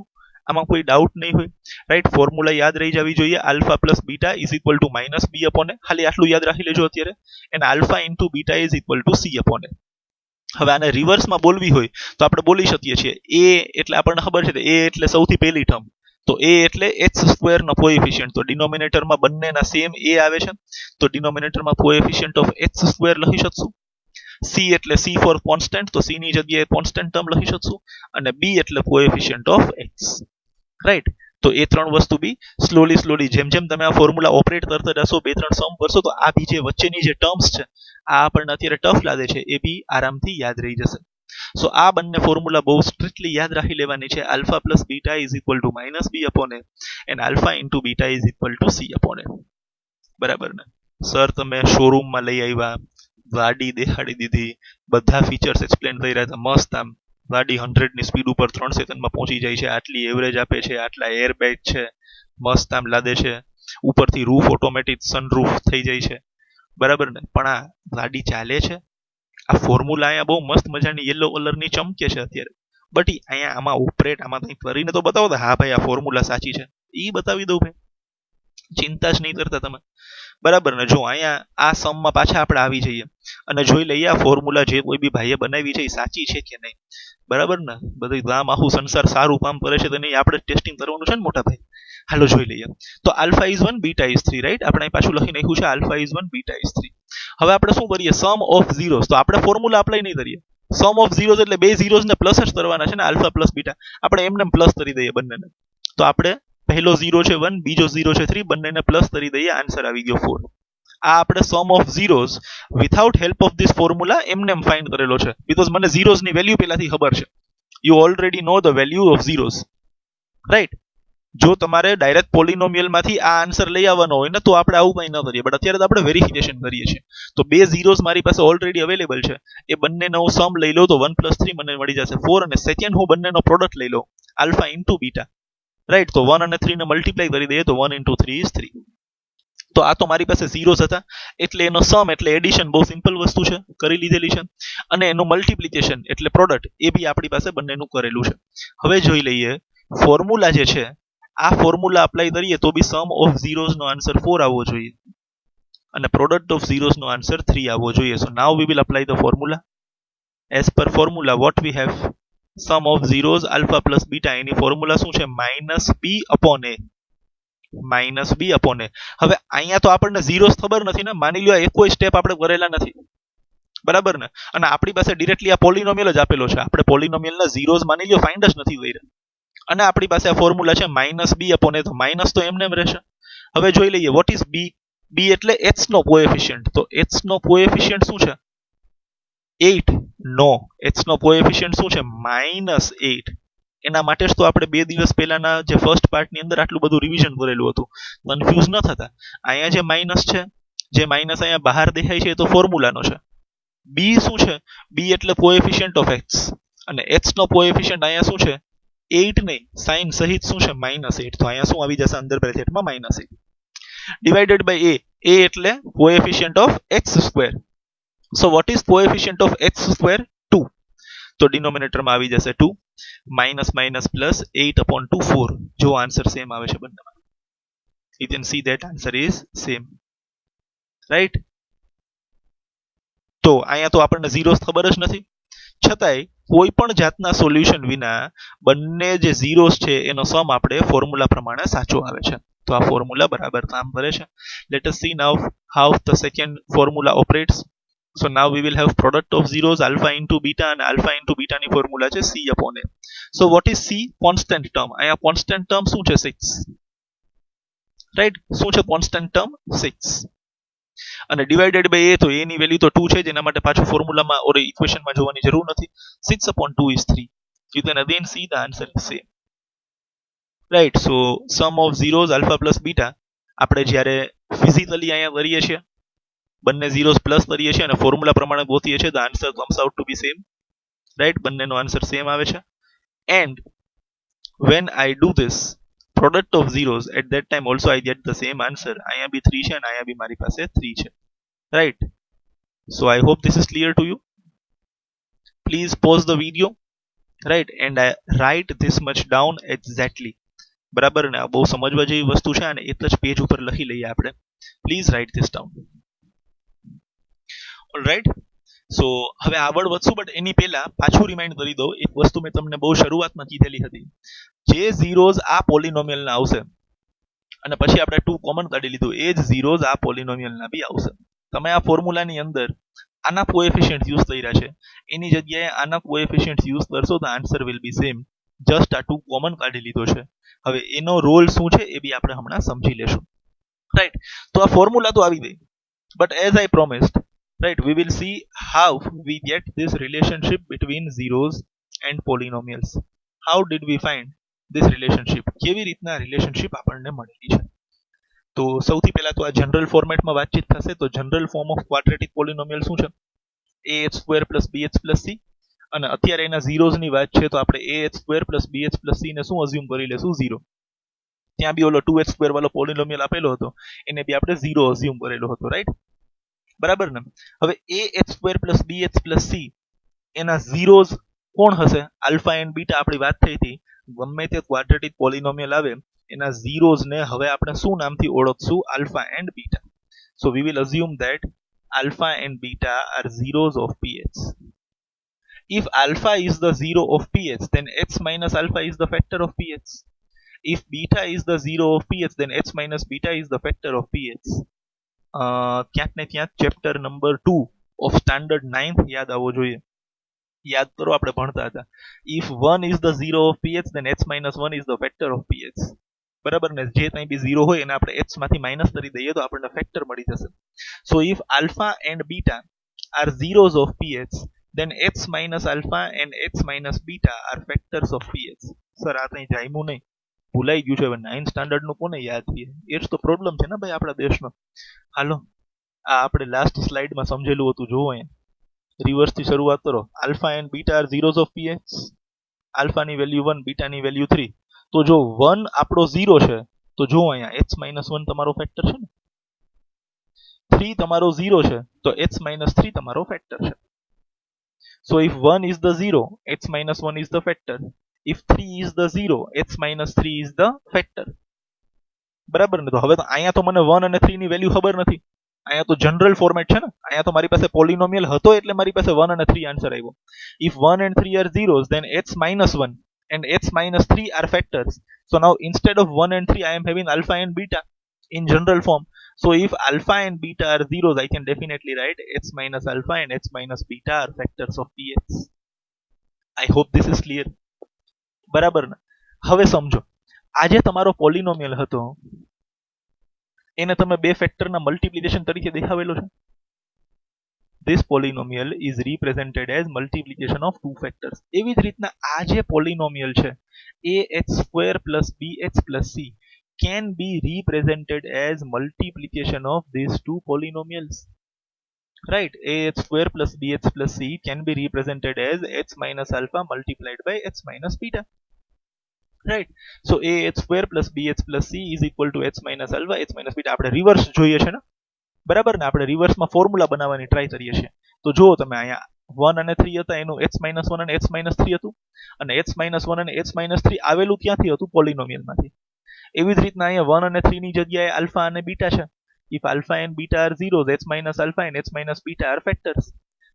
આમાં કોઈ ડાઉટ નહીં હોય. રાઈટ, ફોર્મ્યુલા યાદ રહી જવી જોઈએ, alpha plus beta is equal to minus b upon a. ખાલી આટલું યાદ રાખી લેજો અત્યારે, અને alpha into beta is equal to c upon a. હવે આને રિવર્સમાં બોલવી હોય તો આપણે બોલી શકીએ છીએ એ એટલે આપણને ખબર છે એ એટલે સૌથી પહેલી ટર્મ, તો એ એટલે એક્સ સ્ક્વેર નો કોએફિશિયન્ટ. તો ડિનોમિનેટરમાં બંનેના સેમ એ આવે છે, તો ડિનોમિનેટરમાં કોએફિશિયન્ટ ઓફ એક્સ સ્ક્વેર લખી શકશું. c એટલે c ફોર કોન્સ્ટન્ટ, તો c ની જગ્યાએ કોન્સ્ટન્ટ ટર્મ લખી શકશું, અને b એટલે કોએફિશિયન્ટ ઓફ x. રાઈટ, તો એ ત્રણ વસ્તુ બી સ્લોલી જેમ જેમ તમે આ ફોર્મ્યુલા ઓપરેટ કરતા જશો, બે ત્રણ સમ કરશો, તો આ બી જે વચ્ચેની જે ટર્મ્સ છે આ આપણને અત્યારે ટફ લાગે છે એ બી આરામથી યાદ રહી જશે. સો આ બંને ફોર્મ્યુલા બહુ સ્ટ્રિક્ટલી યાદ રાખી લેવાની છે. Alpha plus beta is equal to minus b upon a and alpha into beta is equal to c upon a. બરાબર ને? સર તમે શોરૂમમાં લઈ આવ્યા, ગાડી દેખાડી દીધી, બધા ફીચર્સ એક્સપ્લેન કરી રહ્યા હતા, મસ્ત આમ ગાડી 100 ની સ્પીડ ઉપર 3 સેકન્ડમાં પહોંચી જાય છે, આટલી એવરેજ આપે છે, આટલા એર બેગ છે, મસ્ત આમ લાદે છે, ઉપરથી રૂફ ઓટોમેટિક સનરૂફ થઈ જાય છે. બરાબર ને? પણ આ ગાડી ચાલે છે? આ ફોર્મ્યુલા અહીંયા બહુ મસ્ત મજાની યલો કલરની ચમકે છે અત્યારે, બટ અહીંયા આમાં ઓપરેટ આમાં કંઈક કરીને તો બતાવો. હા ભાઈ આ ફોર્મ્યુલા સાચી છે, એ બતાવી દઉં ભાઈ, ચિંતા જ નહીં કરતા તમે. બરાબર ને? જો અહીંયા આ સમમાં પાછા આપણે આવી જઈએ અને જોઈ લઈએ આ ફોર્મ્યુલા જે કોઈ બી ભાઈએ બનાવી છે એ સાચી છે કે નહીં. બરાબર ને? બધું ગામ આખું સંસાર સારું કામ કરે છે તો નહીં આપણે ટેસ્ટિંગ કરવાનું છે ને મોટા ભાઈ. હાલો જોઈ લઈએ. તો alpha is 1 beta is 3, right? આપણે પાછું લખી નાખ્યું છે આલ્ફા ઇઝ 1 બીટા ઇઝ 3. હવે આપણે શું કરીએ? સમ ઓફ ઝીરોઝ. તો આપણે ફોર્મ્યુલા અપ્લાય નહીં કરીએ. સમ ઓફ ઝીરોઝ એટલે બે ઝીરોઝ ને પ્લસ જ કરવાના છે ને, આલ્ફા પ્લસ બીટા. આપણે એમને પ્લસ કરી દઈએ બંનેને. તો આપણે પહેલો 0 છે 1, બીજો 0 છે 3, બંનેને પ્લસ કરી દઈએ, આન્સર આવી ગયો 4. આ આપણે sum of zeros without help of this formula એમને ફાઇન્ડ કરેલો છે, બીકોઝ મને ઝીરોઝ ની વેલ્યુ પહેલાથી ખબર છે. You already know the value of zeros, right? જો તમારે ડાયરેક્ટ પોલિનોમિયલ માંથી આ આન્સર લઈ આવવાનો હોય ને તો આપણે આવું કંઈ ન કરીએ, બટ અત્યારે તો આપણે વેરિફિકેશન કરીએ છીએ. તો બે ઝીરોઝ મારી પાસે ઓલરેડી અવેલેબલ છે, એ બંનેનો હું સમ લઈ લઉં તો 1 + 3 મને મળી જશે 4, અને સેકન્ડ હું બંનેનો પ્રોડક્ટ લઈ લઉં આલ્ફા ઇન્ટુ બીટા, રાઈટ? તો 1 અને 3 ને મલ્ટીપ્લાય કરી દઈએ તો 1 * 3 = 3. તો આ તો મારી પાસે ઝીરોઝ હતા એટલે એનો સમ એટલે એડિશન બહુ સિમ્પલ વસ્તુ છે, કરી લીધેલી છે, અને એનું મલ્ટીપ્લિકેશન એટલે પ્રોડક્ટ એ બી આપણી પાસે બંનેનું કરેલું છે. હવે જોઈ લઈએ ફોર્મ્યુલા જે છે, આ ફોર્મ્યુલા અપ્લાય કરીએ તો બી સમ ઓફ ઝીરોઝ નો આન્સર 4 આવવો જોઈએ અને પ્રોડક્ટ ઓફ ઝીરોઝ નો આન્સર 3 આવવો જોઈએ. So now we will apply the formula. As per formula what we have, sum of zeros alpha plus beta, એની ફોર્મ્યુલા શું છે? Minus b upon a. હવે અહીંયા તો આપણને ઝીરોઝ ખબર નથી ને, માની લો કોઈ સ્ટેપ આપણે કરેલા નથી, બરાબર ને? અને આપણી પાસે ડિરેક્ટલી આ પોલિનોમિયલ જ આપેલો છે, આપણે પોલિનોમિયલના ઝીરોઝ માની લો ફાઇન્ડ જ નથી કર્યા, અને આપણી પાસે આ ફોર્મ્યુલા છે માઇનસ બી અપોન એ, તો માઇનસ તો એમને એમ રહેશે. હવે જોઈ લઈએ વોટ ઇઝ બી. બી એટલે એચ નો કોએફિશિયન્ટ. તો એચ નો કોએફિશિયન્ટ શું છે? 8. નો, એચ નો કોએફિશિયન્ટ શું છે? -8. એના માટે જ તો આપણે 2 દિવસ પહેલાના જે ફર્સ્ટ પાર્ટની અંદર આટલું બધું રિવિઝન કરેલું હતું, કન્ફ્યુઝ ન થતા. અહીંયા જે માઇનસ છે, જે માઇનસ અહીંયા બહાર દેખાય છે એ તો ફોર્મ્યુલાનો છે. બી શું છે? બી એટલે કોએફિશિયન્ટ ઓફ એક્સ, અને એચ નો કોએફિશિયન્ટ અહીંયા શું છે? 8 નહીં, સાઇન સહિત શું છે? -8. તો અહીંયા શું આવી જશે અંદર બ્રેકેટમાં? -8 ડિવાઇડેડ બાય એ એટલે coefficient of x square. So what is coefficient of x square? 2. તો ડિનોમિનેટરમાં આવી જશે 2, માઇનસ માઇનસ પ્લસ 8/2 4. જો આન્સર સેમ આવે છે બંનેમાં, you can see that answer is same, right? તો અહીંયા તો આપણને ઝીરોઝ ખબર જ નથી, છતાંય કોઈ પણ જાતના સોલ્યુશન વિના બંને જે ઝીરોઝ છે એનો સમ આપણે ફોર્મ્યુલા પ્રમાણે સાચો આવે છે. તો આ ફોર્મ્યુલા બરાબર કામ કરે છે. Let S C now how the second formula operates. So now we will have product of zeros alpha into beta, and alpha into beta ની ફોર્મ્યુલા છે c upon a. So what is c? Constant term. અહીંયા constant term શું છે? 6, right? શું છે constant term? 6. અને divided by a, તો a ની વેલ્યુ તો 2 છે, જેના માટે પાછું ફોર્મ્યુલામાં ઓર ઇક્વેશનમાં જોવાની જરૂર નથી. 6/2 is 3. You can again see the answer is same, right? So sum of zeros alpha plus beta આપણે જ્યારે ફિઝિકલી અહીંયા કરીએ છીએ, બંને ઝીરોઝ પ્લસ કરીએ છીએ અને ફોર્મ્યુલા પ્રમાણે ગોતીએ છીએ, the answer comes out to be same, right? બંનેનો આન્સર સેમ આવે છે. And when I do this product of zeros, at that time also I get the same answer. અહીંયા બી 3 છે અને અહીંયા બી મારી પાસે 3 છે, right? So I hope this is clear to you. Please pause the video, right? And I write this much down exactly. બરાબર ને? આ બહુ સમજવા જેવી વસ્તુ છે અને એક જ પેજ ઉપર લખી લઈએ આપણે. Please write this down. Alright, so હવે આગળ વધશું, બટ એની પહેલા પાછું રિમાઇન્ડ કરી દઉં એક વસ્તુ મેં તમને બહુ શરૂઆતમાં કીધેલી હતી. જે ઝીરોઝ આ પોલિનોમિયલના આવશે અને પછી આપણે 2 કોમન કાઢી લીધું, એ જ ઝીરોઝ આ પોલિનોમિયલના બી આવશે. તમે આ ફોર્મ્યુલાની અંદર આના કોએફિશિયન્ટ યુઝ કર્યા છે, એની જગ્યાએ આના કોએફિશિયન્ટ યુઝ કરશો તો answer will be same. Just આ 2 કોમન કાઢી લીધો છે. હવે એનો રોલ શું છે એ બી આપણે હમણાં સમજી લેશું, રાઈટ? તો આ ફોર્મ્યુલા તો આવી ગઈ, but as I promised, right, we will see how we get this relationship between zeros and polynomials. How did we find this relationship? કેવી રીતના રિલેશનશિપ આપણને મળેલી છે? તો સૌથી પહેલા તો આ જનરલ ફોર્મેટમાં વાતચીત થશે. તો જનરલ ફોર્મ ઓફ ક્વાડ્રેટિક પોલિનોમિયલ શું છે? ax square plus bx plus c. અને અત્યારે એના ઝીરોઝની વાત છે તો આપણે ax square plus bx plus c ને શું અઝ્યુમ કરી લેશું? 0. ત્યાં બી ઓલો 2x સ્ક્વેર વાળો પોલિનોમિયલ આપેલો હતો એને બી આપણે 0 અઝ્યુમ કરેલો હતો, રાઈટ? બરાબર ને? હવે ax square plus bx plus c એના ઝીરોઝ કોણ હશે? Alpha and beta. આપણી વાત થઈ હતી ગમે તે ક્વાડ્રેટિક પોલિનોમિયલ આવે એના ઝીરોઝ ને હવે આપણે શું નામથી ઓળખશું? Alpha and beta. So we will assume that alpha and beta are zeros of px. If alpha is the zero of px, then x minus alpha is the factor of px. If beta is the zero of px, then x minus beta is the factor of px. ક્યાંક ને ક્યાંક chapter number 2 of standard 9th યાદ આવવો જોઈએ. યાદ કરો આપણે ભણતા હતા. If 1 is the zero of px, then x minus 1 is the factor of px. બરાબર ને? જે કંઈ બી 0 હોય એને આપણે x માંથી માઇનસ કરી દઈએ તો આપણને ફેક્ટર મળી જશે. So if alpha and beta are zeros of px, then x minus alpha and x minus beta are factors of px. Sir આ કંઈ જામ્યું નહીં, ભૂલાઈ ગયું છે. હવે 9th સ્ટાન્ડર્ડ નું કોને યાદ છે? એ જ તો પ્રોબ્લેમ છે ને ભાઈ આપણા દેશનો. હાલો આ આપણે લાસ્ટ સ્લાઇડમાં સમજેલું હતું, જોવો અહીંયા રિવર્સ થી શરૂઆત કરો. Alpha and beta are zeros of px. આલ્ફાની વેલ્યુ 1, બીટાની વેલ્યુ 3. તો જો 1 આપણો 0 છે તો જો અહીંયા x minus 1 તમારો ફેક્ટર છે ને, 3 તમારો 0 છે તો x minus 3 તમારો ફેક્ટર છે. So if 1 is the 0, x minus 1 is the factor. If 3 is the 0, x minus 3 is the factor. બરાબર ને? તો હવે તો અહીંયા તો મને 1 અને 3 ની વેલ્યુ ખબર નથી. અહીંયા તો જનરલ ફોર્મેટ છે ને. અહીંયા તો મારી પાસે પોલિનોમિયલ હતો એટલે મારી પાસે 1 અને 3 આન્સર આવ્યો. If 1 and 3 are zeros, then x minus 1 and x minus 3 are factors. So now instead of 1 and 3 I am having alpha and beta in general form. So if alpha and beta are zeros, I can definitely write x minus alpha and x minus beta are factors of px. I hope this is clear. બરાબર ને? હવે સમજો આ જે તમારો પોલિનોમિયલ હતો એને તમે બે ફેક્ટરના મલ્ટીપ્લિકેશન તરીકે દેખાવેલો છે. This polynomial is represented as multiplication of two factors. એવી જ રીતના આ જે પોલિનોમિયલ છે ax square plus bx plus c can be represented as multiplication of these two polynomials. Right? Ax square plus bx plus c can be represented as x minus alpha multiplied by x minus beta. Right? So ax square plus bx plus c is equal to x minus alpha x minus beta. આપણે reverse જોઈએ છે ને, બરાબર ને? આપણે રિવર્સમાં formula બનાવવાની try કરીએ છીએ. તો જુઓ તમે અહીંયા 1 અને 3 હતા એનું x minus 1 અને x minus 3 હતું, અને x minus 1 અને x minus 3 આવેલું ક્યાંથી હતું? પોલિનોમિયલમાંથી. એવી જ રીતના અહીંયા 1 અને 3 ની જગ્યાએ આલ્ફા અને બીટા છે. If alpha and beta are zeros, x minus alpha and x minus beta are factors.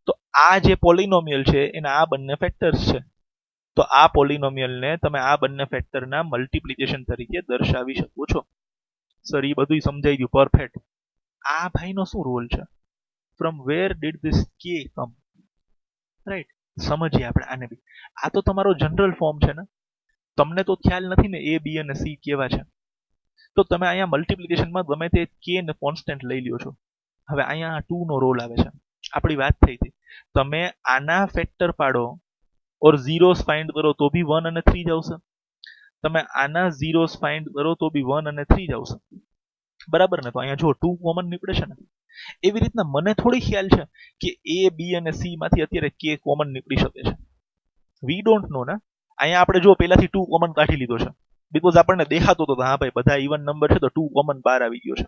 તો આ જે પોલિનોમિયલ છે એના આ બંને ફેક્ટર્સ છે. તો આ પોલિનોમિયલને તમે આ બંને ફેક્ટરના મલ્ટીપ્લિકેશન તરીકે દર્શાવી શકો છો. સર એ બધું સમજાઈ ગયું, પરફેક્ટ. આ ભાઈનો શું રોલ છે? ફ્રોમ વેર ડીડ ધીસ કે કમ? રાઈટ? સમજીએ આપણે આને બી. આ તો તમારો જનરલ ફોર્મ છે ને, તમને તો ખ્યાલ નથી ને a b અને c કેવા છે. તો તમે અહીંયા મલ્ટીપ્લિકેશનમાં ગમે તે k ને કોન્સ્ટન્ટ લઈ લ્યો છો. હવે અહીંયા 2 નો રોલ આવે છે. આપણી વાત થઈ હતી તમે આના ફેક્ટર પાડો ઓર ઝીરોસ ફાઇન્ડ કરો તો બી 1 અને 3 જ આવશે. તમે આના ઝીરોસ ફાઇન્ડ કરો તો બી 1 અને 3 જ આવશે. બરાબર ને? તો અહીંયા જો 2 કોમન નીકળે છે ને. એવી રીતના મને થોડી ખ્યાલ છે કે a b અને c માંથી અત્યારે k કોમન નીકળી શકે છે. વી ડોન્ટ નો ને. અહીંયા આપણે જો પહેલાથી 2 કોમન કાઢી લીધો છે બીકોઝ આપણને દેખાતો હતો હા ભાઈ બધા ઇવન નંબર છે તો 2 કોમન બહાર આવી ગયો છે.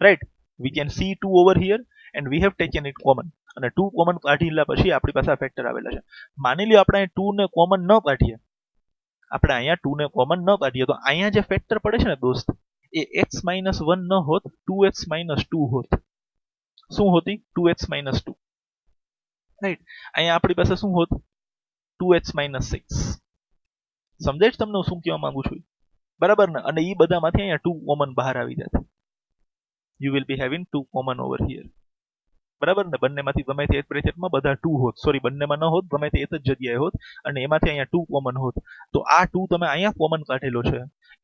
Right? We can see 2 over here and we have taken it common. અને 2 કોમન કાઢીલા પછી આપણી પાસે આ ફેક્ટર આવેલા છે. માની લ્યો આપણે 2 ને કોમન ન કાઢીએ, આપણે અહીંયા 2 ને કોમન ન કાઢીએ તો અહીંયા જે ફેક્ટર પડે છે ને દોસ્ત એ x minus 1 ન હોત, 2x minus 2 હોત. શું હોતી? 2x minus 2. રાઈટ? અહીંયા આપણી પાસે શું હોત? 2x minus 6. સમજાય છે તમને હું શું કહેવા માંગુ છું? બરાબર ને? અને એ બધામાંથી અહીંયા 2 કોમન બહાર આવી જાય. You will be having 2 common over here. બરાબર ને? બંનેમાંથી ગમે તે એક બ્રેકેટમાં બધા 2 હોત. સોરી, બંનેમાં ન હોત, ગમે તે એક જ જગ્યાએ હોત અને એમાંથી અહીંયા 2 કોમન હોત. તો આ 2 તમે અહીંયા કોમન કાઢેલો છે.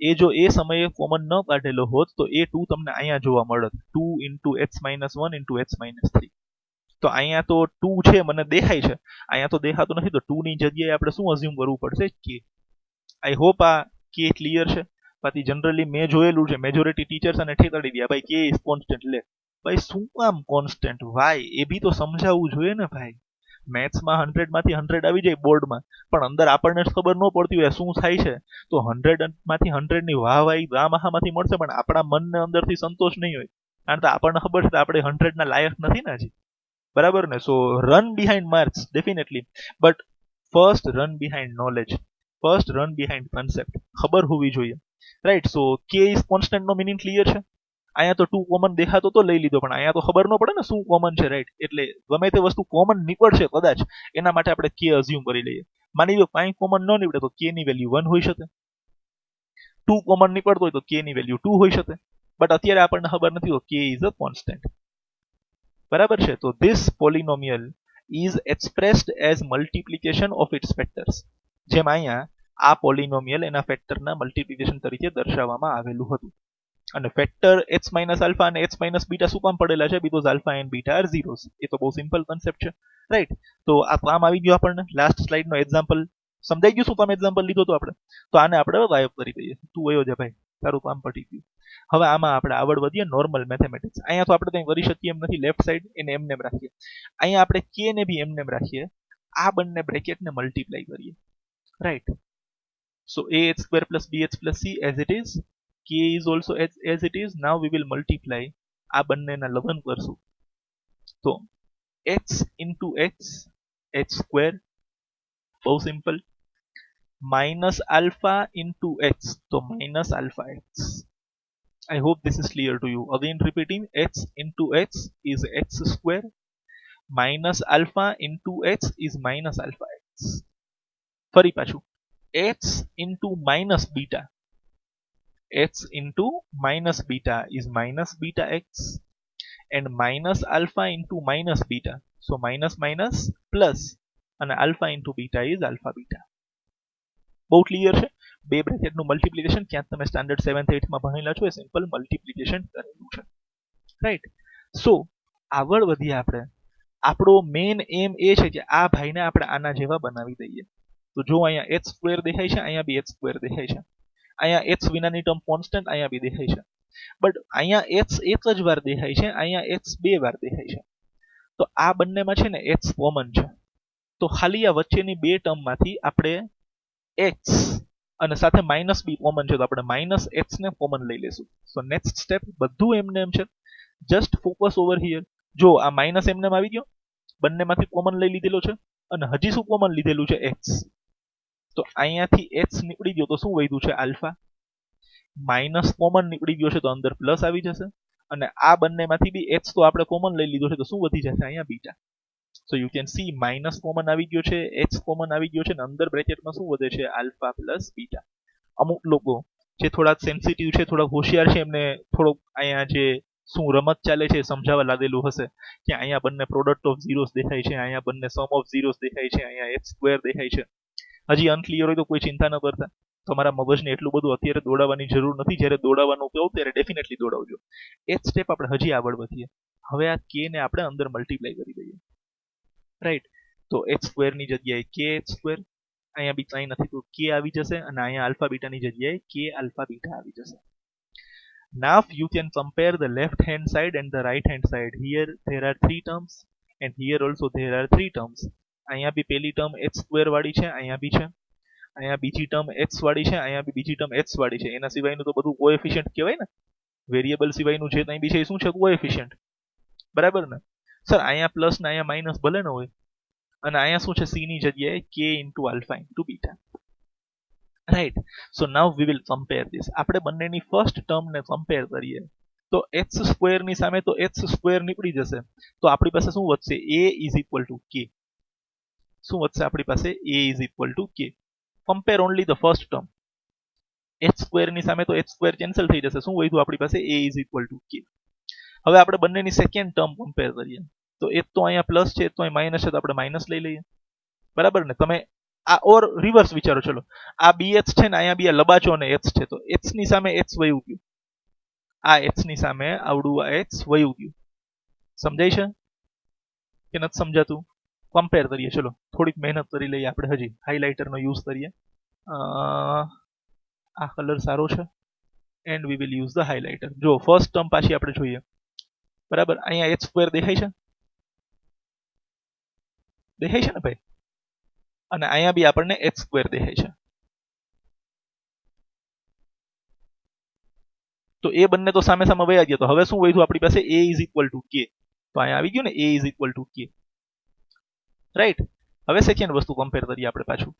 એ જો એ સમયે કોમન ન કાઢેલો હોત તો એ 2 તમને અહીંયા જોવા મળત. 2 into x minus 1 into x minus 3. તો અહીંયા તો 2 છે મને દેખાય છે, અહીંયા તો દેખાતું નથી, તો 2 ની જગ્યાએ આપણે શું અઝ્યુમ કરવું પડશે? કે. આઈ હોપ આ કે ક્લિયર છે. બાકી જનરલી મેં જોયેલું છે મેજોરિટી ટીચર્સ અને ઠેકાડી દે ભાઈ કે ઇઝ કોન્સ્ટન્ટ. લે ભાઈ શું કામ કોન્સ્ટન્ટ? વાય? એ બી તો સમજાવવું જોઈએ ને ભાઈ. મેથ્સમાં 100 માંથી 100 આવી જાય બોર્ડમાં, પણ અંદર આપણને જ ખબર ન પડતી હોય શું થાય છે, તો 100 માંથી 100 ની વાહવાહી ગામાહામાંથી મળશે, પણ આપણા મનને અંદરથી સંતોષ નહીં હોય, કારણ કે આપણને ખબર છે કે આપણે 100 ના લાયક નથી ને હજી. બરાબર ને? So run behind marks definitely, but first run behind knowledge, first run behind concept ખબર હોવી જોઈએ. Right? So k is constant નો મિનિંગ ક્લિયર છે. અહીંયા તો 2 કોમન દેખાતો તો લઈ લીધો, પણ અહીંયા તો ખબર ન પડે ને શું કોમન છે. રાઈટ? એટલે ગમે તે વસ્તુ કોમન નીકળશે કદાચ, એના માટે આપણે કે અઝ્યુમ કરી લઈએ. માની લો કાંઈ કોમન ન નીકળે તો કે ની વેલ્યુ 1 હોઈ શકે, 2 કોમન નીકળતો હોય તો કે ની વેલ્યુ 2 હોઈ શકે, બટ અત્યારે આપણને ખબર નથી તો કે ઇઝ અ કોન્સ્ટન્ટ. બરાબર છે? તો this polynomial is expressed as multiplication of its factors. જેમ અહીંયા આ પોલિનોમિયલ એના ફેક્ટરના મલ્ટિપ્લિકેશન તરીકે દર્શાવવામાં આવેલું હતું. અને ફેક્ટર h માઇનસ આલ્ફા અને h માઇનસ બીટા શું કામ પડેલા છે? Because alpha and beta are zeros. એ તો બહુ સિમ્પલ કન્સેપ્ટ છે. રાઈટ? તો આ કામ આવી ગયું આપણને. લાસ્ટ સ્લાઇડનો એક્ઝામ્પલ સમજાઈ ગયું? શું કામ એક્ઝામ્પલ લીધો તો આપણે? તો આને આપણે ગાયબ કરી દઈએ. તું વયો જા ભાઈ, તારું કામ પટી ગયું. હવે આમાં આપણે આગળ વધીએ નોર્મલ મેથેમેટિક્સ. અહીંયા તો આપણે કંઈ કરી શકીએ એમ નથી, લેફ્ટ સાઈડ એને એમને એમ રાખીએ. અહીંયા આપણે કે ને બી એમને એમ રાખીએ, આ બંને બ્રેકેટને મલ્ટીપ્લાય કરીએ. Right? So ax square plus bx plus c as it is, k is also as it is. Now we will multiply આ બંનેના લઘન કરશું. તો x into x, h square, બહુ simple, minus alpha into x, તો minus alpha x. I hope this is clear to you. Again repeating, x into x is x square, minus alpha into x is minus alpha x. ફરી પાછું, x into minus beta, x into minus beta is minus beta x, and minus alpha into minus beta, so minus minus plus, and alpha into beta is alpha beta. બહુ clear છે? બે બ્રેકેટનું multiplication ક્યાંક તમે standard 7th 8th માં ભણેલા છો, એ simple multiplication કરેલું છે. રાઈટ? સો આગળ વધીએ આપણે. આપણો મેઇન એમ એ છે કે આ ભાઈને આપણે આના જેવા બનાવી દઈએ. તો જો અહીંયા h સ્ક્વેર દેખાય છે, અહીંયા બી h સ્ક્વેર દેખાય છે, અહીંયા h વિનાની ટર્મ કોન્સ્ટન્ટ અહીંયા બી દેખાય છે, બટ અહીંયા h એક જ વાર દેખાય છે, અહીંયા h બે વાર દેખાય છે. તો આ બંનેમાં છે ને h કોમન છે, તો ખાલી આ વચ્ચેની બે ટર્મમાંથી આપણે x અને સાથે માઇનસ બી કોમન છે, તો આપણે માઇનસ h ને કોમન લઈ લેશું. સો નેક્સ્ટ સ્ટેપ બધું એમને એમ છે, જસ્ટ ફોકસ ઓવર હિયર. જો આ માઇનસ એમને એમ આવી ગયો, બંનેમાંથી કોમન લઈ લીધેલો છે, અને હજી શું કોમન લીધેલું છે? x. તો અહીંયાથી h નીકળી ગયો તો શું વધ્યું છે? આલ્ફા. માઇનસ કોમન નીકળી ગયો છે તો અંદર પ્લસ આવી જશે, અને આ બંનેમાંથી બી h તો આપણે કોમન લઈ લીધો છે તો શું વધી જશે? અહીંયા beta. So you can see minus common આવી ગયો છે, h કોમન આવી ગયો છે, અને અંદર બ્રેકેટમાં શું વધે છે? Alpha plus beta. અમુક લોકો જે થોડાક સેન્સિટિવ છે, થોડાક હોશિયાર છે, એમને થોડોક અહીંયા જે શું રમત ચાલે છે સમજાવવા લાગેલું હશે કે અહીંયા બંને પ્રોડક્ટ ઓફ ઝીરોસ દેખાય છે, અહીંયા બંને સમ ઓફ ઝીરોસ દેખાય છે, અહીંયા h સ્ક્વેર દેખાય છે. હજી અનક્લિયર હોય તો કોઈ ચિંતા ન કરતા, તમારા મગજને એટલું બધું અત્યારે દોડાવવાની જરૂર નથી. જ્યારે દોડાવવાનું કહું ત્યારે ડેફિનેટલી દોડાવજો. એ જ સ્ટેપ આપણે હજી આગળ વધીએ. હવે આ કે ને આપણે અંદર મલ્ટીપ્લાય કરી દઈએ. રાઈટ? તો h સ્ક્વેર ની જગ્યાએ કે h સ્ક્વેર, અહીંયા બી કંઈ નથી તો કે આવી જશે, અને અહીંયા આલ્ફા બીટાની જગ્યાએ કે આલ્ફા બીટા આવી જશે. Now you can compare the left hand side and the right hand side. Here there are 3 terms and here also there are 3 terms. અહીંયા બી પેલી ટર્મ h સ્ક્વેર વાળી છે, અહીંયા બી છે, અહીંયા બીજી ટર્મ x વાળી છે, અહીંયા બી બીજી ટર્મ x વાળી છે. એના સિવાયનું તો બધું કોએફિશિયન્ટ કહેવાય ને. વેરિયેબલ સિવાયનું જે કંઈ બી છે એ શું છે? કોએફિશિયન્ટ. બરાબર ને સર? અહીંયા પ્લસ ને અહીંયા માઇનસ ભલે ન હોય, અને અહીંયા શું છે? c ની જગ્યાએ k into alpha into beta. Right? So now we will compare this. આપણે બંનેની ફર્સ્ટ ટર્મને કમ્પેર કરીએ તો h સ્ક્વેર ની સામે તો h સ્ક્વેર નીકળી જશે, તો આપણી પાસે શું વધશે? a is equal two k. શું વધશે આપણી પાસે? a is equal two k. Compare only the first term. h square ની સામે તો h સ્ક્વેર કેન્સલ થઈ જશે, શું વધ્યું આપણી પાસે? a is equal two k. હવે આપણે બંનેની સેકન્ડ ટર્મ કમ્પેર કરીએ તો એક તો અહીંયા પ્લસ છે, તો અહીં માઇનસ છે, તો આપણે માઇનસ લઈ લઈએ. બરાબર ને? તમે આ ઓર રિવર્સ વિચારો. ચલો, આ bh છે ને, અહીંયા બી લબાચો અને h છે, તો h ની સામે h વયું ગયું, આ h ની સામે આવડું આ h વયું ગયું. સમજાય છે? કે નથી સમજાતું? કમ્પેર કરીએ, ચલો થોડીક મહેનત કરી લઈએ આપણે, હજી હાઇલાઇટરનો યુઝ કરીએ. આ કલર સારો છે and we will use the highlighter. જો ફર્સ્ટ ટર્મ પાછી આપણે જોઈએ, બરાબર. અહીંયા h સ્ક્વેર દેખાય છે, દેખાય છે ને ભાઈ? અને અહીંયા બી આપણને h સ્ક્વેર દેખાય છે. તો એ બંને તો સામે સામે વયા ગયા. તો હવે શું વધ્યું આપણી પાસે? a is equal two k. તો અહીંયા આવી ગયું ને, a is equal two k, right. હવે સેકન્ડ વસ્તુ કમ્પેર કરીએ આપણે પાછું.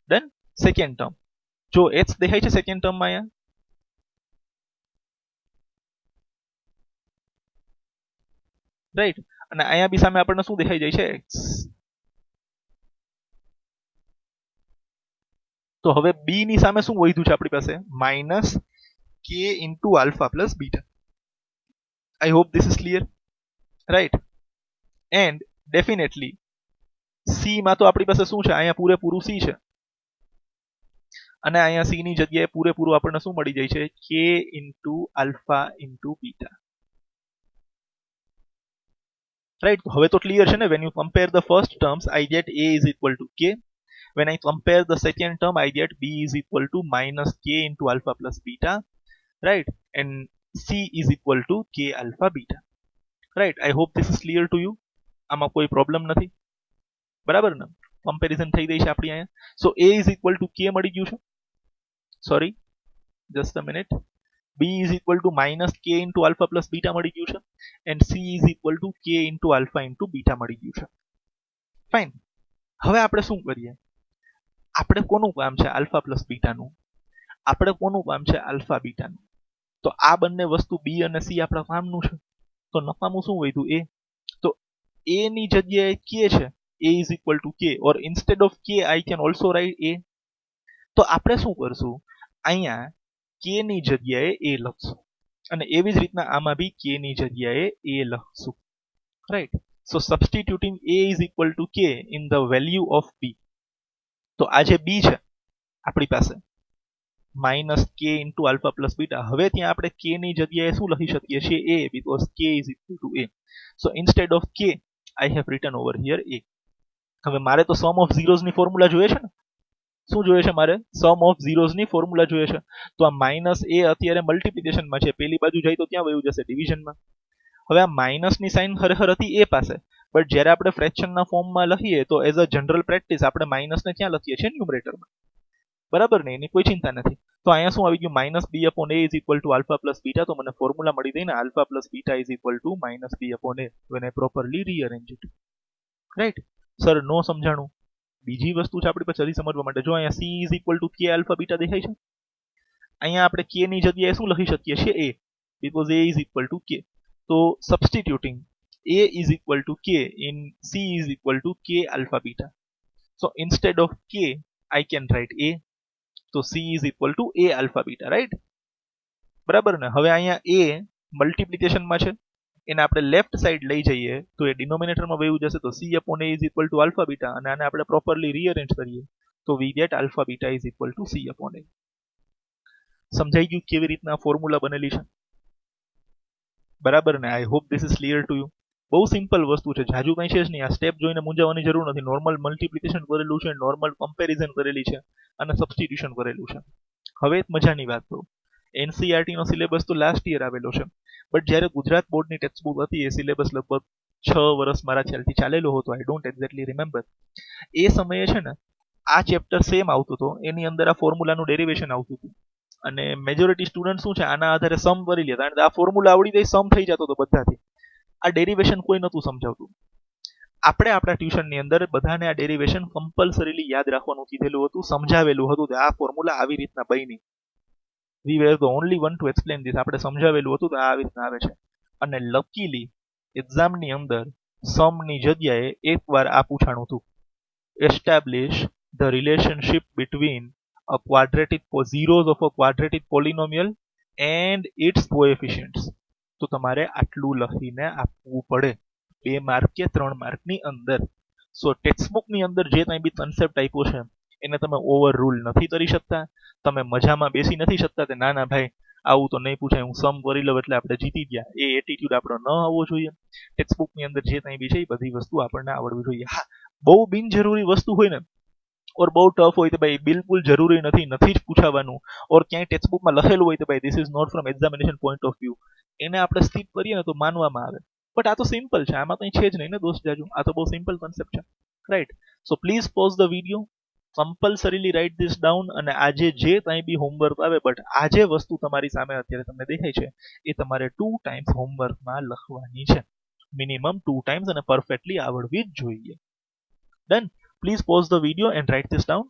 ડન. સેકન્ડ ટર્મ જો h દેખાય છે સેકન્ડ ટર્મમાં અહીંયા, રાઈટ. અને અહીંયા બી સામે આપણને શું દેખાઈ જાય છે? x. તો હવે b ની સામે શું વધ્યું છે આપણી પાસે? Minus k into alpha plus beta. I hope this is clear, right. And definitely c માં તો આપણી પાસે શું છે? અહીંયા પૂરેપૂરું c છે, અને અહીંયા c ની જગ્યાએ પૂરેપૂરું આપણને શું મળી જાય છે? k into alpha into beta, right. હવે તો ક્લિયર છે ને? When you compare the first terms I get a is equal two k. When I compare the second term, I get b is equal to minus k into alpha plus beta, right? And c is equal to k alpha beta, right? I hope this is clear to you. આમાં કોઈ problem નથી, બરાબર ને? Comparison થઈ ગઈ છે આપણી અહીંયા. સો a is equal to k મળી ગયું છે. Sorry, just a minute. b is equal to minus k into alpha plus beta મળી ગયું છે. and c is equal to k into alpha into beta મળી ગયું છે. ફાઇન. હવે આપણે શું કરીએ? આપણે કોનું કામ છે? આલ્ફા પ્લસ બીટાનું. આપણે કોનું કામ છે? આલ્ફા બીટાનું. તો આ બંને વસ્તુ b અને c આપણા કામનું છે. તો નકામું શું વધ્યું? a. તો a ની જગ્યાએ k છે, a is equal to k, or instead of k I can also write a. તો આપણે શું કરશું? અહીંયા k ની જગ્યાએ a લખશું, અને એવી જ રીતના આમાં બી k ની જગ્યાએ a લખશું, right. So substituting a is equal to k in the value of b. તો આ જે b છે આપણી પાસે, minus k into alpha plus beta, હવે ત્યાં આપણે k ની જગ્યાએ શું લખી શકીએ છીએ? a, because k is equal to a. so instead of k I have written over here a. હવે મારે તો સમ ઓફ ઝીરોઝ ની ફોર્મ્યુલા જોઈએ છે ને? શું જોઈએ છે મારે? સમ ઓફ ઝીરોઝ ની ફોર્મ્યુલા જોઈએ છે. તો આ માઇનસ a અત્યારે મલ્ટિપ્લિકેશનમાં છે, પેલી બાજુ જાય તો ત્યાં વયું જશે ડિવિઝનમાં. હવે આ માઇનસ ની સાઇન ખરેખર હતી a પાસે, બટ જ્યારે આપણે ફ્રેક્શનના ફોર્મમાં લખીએ તો એઝ અ જનરલ પ્રેક્ટિસ આપણે માઇનસ ને ક્યાં લખીએ છીએ? ન્યુમરેટરમાં, બરાબર ને? એની કોઈ ચિંતા નથી. તો અહીંયા શું આવી ગયું? Minus b upon a is equal to alpha plus beta. તો મને ફોર્મ્યુલા મળી ગઈ ને, alpha plus beta is equal to minus b upon a, when I properly rearrange it, right. Sir નો સમજાણું. બીજી વસ્તુ છે આપણી પાસે જલ્દી સમજવા માટે. જો અહીંયા c is equal two k alpha beta દેખાય છે. અહીંયા આપણે k ની જગ્યાએ શું લખી શકીએ છીએ? a, because a is equal to k. તો substituting a is equal to k in c is equal to k alpha beta. So instead of k I can write a. તો c is equal to a alpha beta, right? બરાબર ને? હવે અહીંયા a મલ્ટિપ્લિકેશનમાં છે, એને આપણે left side લઈ જઈએ તો એ ડિનોમિનેટરમાં વયું જશે. તો c upon a is equal to alpha beta, અને આને આપણે પ્રોપરલી રીઅરેન્જ કરીએ તો we get alpha beta is equal to c upon a. સમજાઈ ગયું કેવી રીતના ફોર્મ્યુલા બનેલી છે? બરાબર ને? I hope this is clear to you. બહુ સિમ્પલ વસ્તુ છે, જાજુ કંઈ છે જ નહીં. આ સ્ટેપ જોઈને મૂંઝાવાની જરૂર નથી. નોર્મલ મલ્ટિપ્લિકેશન કરેલું છે, નોર્મલ કમ્પેરિઝન કરેલી છે, અને સબસ્ટિટ્યુશન કરેલું છે. હવે એક મજાની વાત કહું, એનસીઈઆરટી નો સિલેબસ તો લાસ્ટ યર આવેલો છે, બટ જ્યારે ગુજરાત બોર્ડની ટેક્સ્ટબુક હતી એ સિલેબસ લગભગ 6 વર્ષ મારા ખ્યાલથી ચાલેલો હતો. I don't exactly remember. એ સમયે છે ને આ ચેપ્ટર સેમ આવતું હતો, એની અંદર આ ફોર્મ્યુલાનું ડેરિવેશન આવતું હતું, અને મેજોરિટી સ્ટુડન્ટ શું છે આના આધારે સમ કરી લેતા, કારણ કે આ ફોર્મ્યુલા આવડી જાય સમ થઈ જતો હતો બધાથી. આ ડેરિવેશન કોઈ નહોતું સમજાવતું. આપણે આપણા ટ્યુશનની અંદર બધાને આ ડેરિવેશન કમ્પલસરીલી યાદ રાખવાનું કીધેલું હતું, સમજાવેલું હતું કે આ ફોર્મ્યુલા આવી રીતના બની. We were the only one to explain this. આપણે સમજાવેલું હતું કે આ આવી રીતના આવે છે. અને લકીલી એક્ઝામની અંદર સમની જગ્યાએ એકવાર આ પૂછાણું હતું, establish the relationship between a quadratic zeros of a quadratic polynomial and its coefficients. તો તમારે આટલું લખીને આપવું પડે 2 માર્ક કે 3 માર્કની અંદર. સો ટેક્સ્ટબુકની અંદર જે કંઈ બી કન્સેપ્ટ આપ્યો છે એને તમે ઓવર રૂલ નથી કરી શકતા. તમે મજામાં બેસી નથી શકતા કે ના ના ભાઈ આવું તો નહીં પૂછાય, હું સમ કરી લઉં એટલે આપણે જીતી ગયા, એ એટીટ્યુડ આપણો ન આવવો જોઈએ. ટેક્સ્ટ બુકની અંદર જે કંઈ બી છે એ બધી વસ્તુ આપણને આવડવી જોઈએ. હા, બહુ બિનજરૂરી વસ્તુ હોય ને ઓર બહુ ટફ હોય તો ભાઈ બિલકુલ જરૂરી નથી, નથી જ પૂછાવાનું. ઓર ક્યાંય ટેક્સ્ટ બુકમાં લખેલું હોય તો ભાઈ this is not from examination point of view, એને આપણે સ્કીપ કરીએ ને તો માનવામાં આવે. બટ આ તો સિમ્પલ છે, આમાં કંઈ છે જ નહીં ને દોસ્ત જાજુ, આ તો બહુ સિમ્પલ કોન્સેપ્ટ છે, right? So please pause the video, compulsorily write this down, અને આજે જે કંઈ બી હોમવર્ક આવે, બટ આ જે વસ્તુ તમારી સામે અત્યારે તમને દેખાય છે એ તમારે 2 ટાઈમ્સ હોમવર્કમાં લખવાની છે, મિનિમમ 2 ટાઈમ્સ, અને પરફેક્ટલી આવડવી જ જોઈએ. Done. Please pause the video and write this down.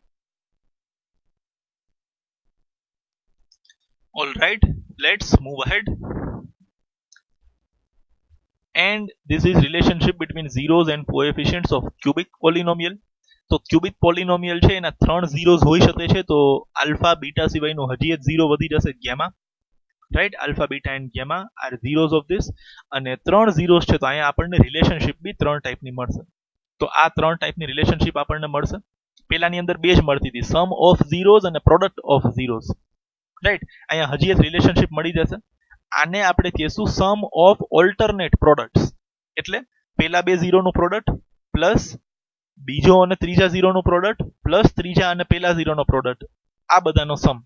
All right, let's move ahead. And this is relationship between zeros and coefficients of cubic polynomial. તો ક્યુબિક પોલિનોમિયલ છે એના 3 zeros હોઈ શકે છે, તો આલ્ફા બીટા સિવાયનો હજી એક 0 વધી જશે, gamma, right? Alpha beta and gamma are zeros of this, અને 3 zeros છે તો અહીંયા આપણને રિલેશનશિપ બી 3 ટાઈપની મળશે. તો આ 3 ટાઈપની રિલેશનશિપ આપણને મળશે. પેલાની અંદર બે જ મળતી હતી, સમ ઓફ ઝીરોઝ અને પ્રોડક્ટ ઓફ ઝીરોઝ, રાઈટ? અહીંયા હજી એક રિલેશનશિપ મળી જશે, આને આપણે કહીશું સમ ઓફ ઓલ્ટરનેટ પ્રોડક્ટ્સ. એટલે પેલા બે ઝીરોનું પ્રોડક્ટ પ્લસ બીજો અને ત્રીજા ઝીરોનું પ્રોડક્ટ પ્લસ ત્રીજા અને પેલા ઝીરોનો પ્રોડક્ટ, આ બધાનો સમ,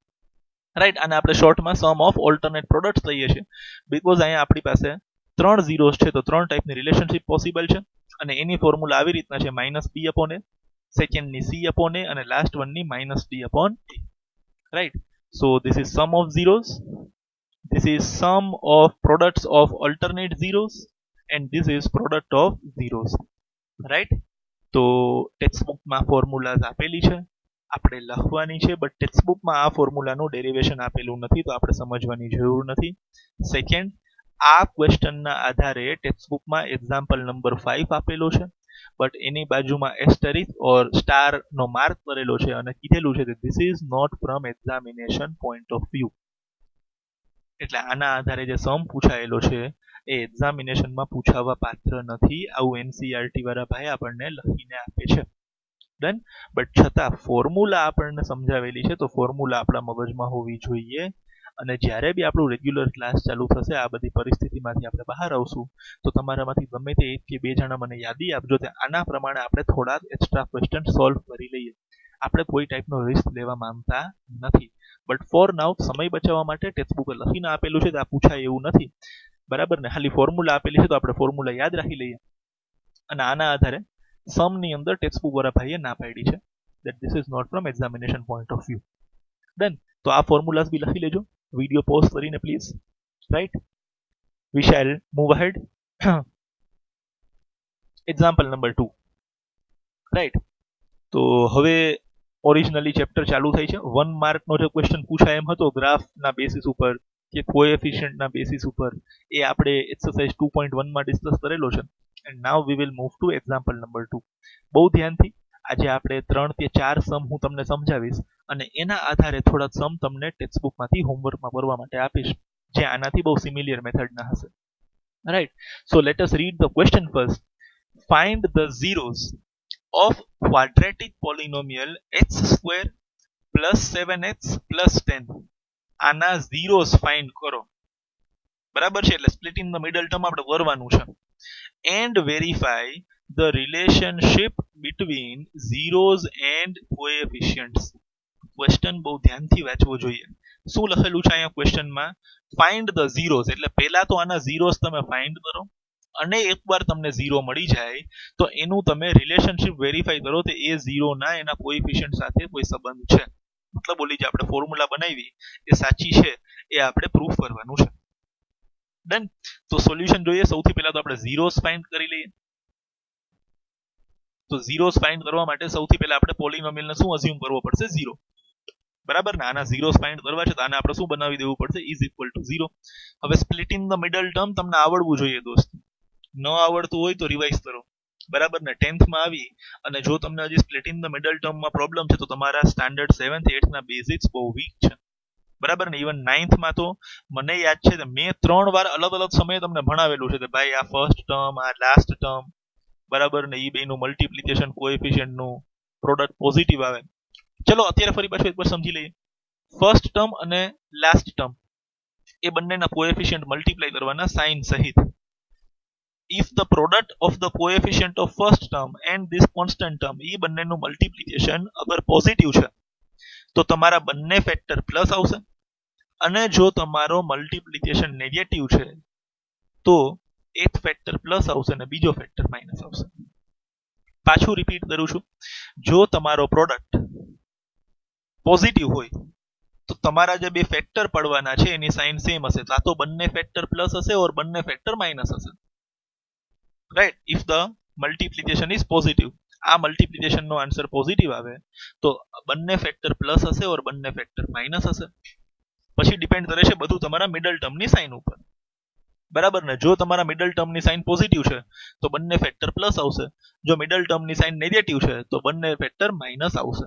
રાઈટ? આને આપણે શોર્ટમાં સમ ઓફ ઓલ્ટરનેટ પ્રોડક્ટ્સ કહીએ છીએ, બીકોઝ અહીંયા આપણી પાસે 3 ઝીરોઝ છે તો 3 ટાઈપની રિલેશનશિપ પોસિબલ છે, અને એની ફોર્મ્યુલા આવી રીતના છે, -b upon a, સેકન્ડની c upon a, અને લાસ્ટ વનની -d upon a, રાઈટ? So this is sum of zeros, this is sum of products of alternate zeros, and this is product of zeros, right? તો text બુકમાં formulas આપેલી છે, આપણે લખવાની છે, બટ ટેક્સ્ટ બુકમાં આ ફોર્મ્યુલાનું ડેરિવેશન આપેલું નથી, તો આપણે સમજવાની જરૂર નથી. સેકન્ડ, આ ક્વેશ્ચનના આધારે ટેક્સ્ટ બુકમાં એક્ઝામ્પલ નંબર 5 આપેલો છે, બટ એની બાજુમાં એસ્ટરિસ્ક ઓર સ્ટાર નો માર્ક કરેલો છે, અને કીધેલું છે કે this is not from examination point of view. એટલે આના આધારે જે સમ પૂછાયેલો છે એ એક્ઝામિનેશનમાં પૂછાવા પાત્ર નથી, આવું એનસીઈઆરટી વાળા ભાઈ આપણને લખીને આપે છે. ડન. બટ છતાં ફોર્મ્યુલા આપણને સમજાવેલી છે, તો ફોર્મ્યુલા આપણા મગજમાં હોવી જોઈએ, અને જ્યારે બી આપણું રેગ્યુલર ક્લાસ ચાલુ થશે, આ બધી પરિસ્થિતિમાંથી આપણે બહાર આવશું, તો તમારામાંથી ગમે તે 1 કે 2 જણા મને યાદી આપજો, તે આના પ્રમાણે આપણે થોડાક એક્સ્ટ્રા ક્વેશ્ચન સોલ્વ કરી લઈએ. આપણે કોઈ ટાઈપનો રિસ્ક લેવા માંગતા નથી, બટ ફોર નાઉ સમય બચાવવા માટે ટેક્સ્ટ બુક લખીને આપેલું છે તો આ પૂછાય એવું નથી, બરાબર ને? ખાલી ફોર્મ્યુલા આપેલી છે તો આપણે ફોર્મ્યુલા યાદ રાખી લઈએ, અને આના આધારે સમ ની અંદર ટેક્સ્ટ બુક વાળા ભાઈએ ના પાડી છે that this is not from examination point of view. Done. તો આ ફોર્મ્યુલાસ બી લખી લેજો, વિડિયો પોઝ કરીને please, right? We shall move ahead. Example number 2, right? તો હવે ઓરિજિનલી ચેપ્ટર ચાલુ થાય છે. 1 માર્કનો જે ક્વેશ્ચન પૂછાય એમ હતો ગ્રાફના બેસિસ ઉપર કે કોએફિશિયન્ટના બેસિસ ઉપર, એ આપણે એક્સરસાઇઝ 2.1 માં ડિસ્કસ કરેલો છે. And now we will move to example number 2. બહુ ધ્યાનથી આજે આપણે 3 કે 4 સમ હું તમને સમજાવીશ, અને એના આધારે થોડાક સમ તમને ટેક્સ્ટ બુકમાંથી હોમવર્કમાં કરવા માટે આપીશ, જે આનાથી બહુ સિમિલિયર મેથડના હશે, right? So let us read the question first. Find the zeros of quadratic polynomial x square plus 7x plus 10. આના zeros find કરો, બરાબર છે? એટલે split in the middle term આપણે કરવાનું છે. And verify the relationship between zeros and coefficients. Question બહુ ધ્યાનથી વાંચવો જોઈએ. શું લખેલું છે અહીંયા ક્વેશ્ચનમાં? ફાઇન્ડ ધ zeros, એટલે પહેલા તો આના zeros તમે ફાઇન્ડ કરો, અને એકવાર તમને 0 મળી જાય તો એનું તમે રિલેશનશિપ વેરીફાઈ કરો કે એ 0 ના એના કોએફિશિયન્ટ સાથે કોઈ સંબંધ છે, મતલબ બોલી જે આપણે ફોર્મ્યુલા બનાવી એ સાચી છે, એ આપણે પ્રૂફ કરવાનું છે. ડન. તો સોલ્યુશન જોઈએ. સૌથી પહેલા તો આપણે ઝીરોસ ફાઇન્ડ કરી લઈએ. તો ઝીરોસ ફાઇન્ડ કરવા માટે સૌથી પહેલા આપણે પોલિનોમિયલને શું અઝ્યુમ કરવો પડશે? 0, બરાબર ને? આના ઝીરોસ ફાઇન્ડ કરવા છે તો આને આપણે શું બનાવી દેવું પડશે? Is equal two 0. હવે split in the middle term તમને આવડવું જોઈએ દોસ્ત, ન આવડતું હોય તો રિવાઇઝ કરો, બરાબર ને? 10th માં આવી અને જો તમને હજી સ્પ્લિટ ઇન ધ મિડલ ટર્મમાં પ્રોબ્લેમ છે તો તમારા સ્ટાન્ડર્ડ 7th 8th ના બેઝિક્સ બહુ વીક છે, બરાબર ને? ઇવન 9th માં તો મને યાદ છે કે મેં 3 વાર અલગ અલગ સમયે તમને ભણાવેલું છે કે ભાઈ આ ફર્સ્ટ ટર્મ, આ લાસ્ટ ટર્મ, બરાબર ને? એ બેનું મલ્ટિપ્લિકેશન, કોએફિશિયન્ટનું પ્રોડક્ટ પોઝિટિવ આવે. ચલો અત્યારે ફરી પાછું એકવાર સમજી લઈએ. ફર્સ્ટ ટર્મ અને લાસ્ટ ટર્મ, એ બંનેના કોએફિશિયન્ટ મલ્ટીપ્લાય કરવાના સાઇન સહિત. if the product of the coefficient of first term and this constant term એ બંનેનું મલ્ટીપ્લિકેશન અગર પોઝિટિવ છે તો તમારા બંને ફેક્ટર પ્લસ આવશે, અને જો તમારો મલ્ટીપ્લિકેશન નેગેટિવ છે તો એક ફેક્ટર પ્લસ આવશે અને બીજો ફેક્ટર માઇનસ આવશે. પાછું રિપીટ કરું છું, જો તમારો પ્રોડક્ટ પોઝિટિવ હોય તો તમારા જે બે ફેક્ટર પડવાના છે એની સાઇન સેમ હશે, કાં તો બંને ફેક્ટર પ્લસ હશે ઓર બંને ફેક્ટર માઇનસ હશે. Right, if the multiplication is positive, આ મલ્ટીપ્લિકેશન નો આન્સર પોઝિટિવ આવે તો બંને ફેક્ટર પ્લસ હશે ઓર બંને ફેક્ટર માઇનસ હશે. પછી ડિપેન્ડ કરે છે બધું તમારા મિડલ ટર્મની સાઇન ઉપર. બરાબર ને? જો તમારા મિડલ ટર્મની સાઇન પોઝિટિવ છે તો બંને ફેક્ટર પ્લસ આવશે, જો મિડલ ટર્મની સાઇન નેગેટિવ છે તો બંને ફેક્ટર માઇનસ આવશે.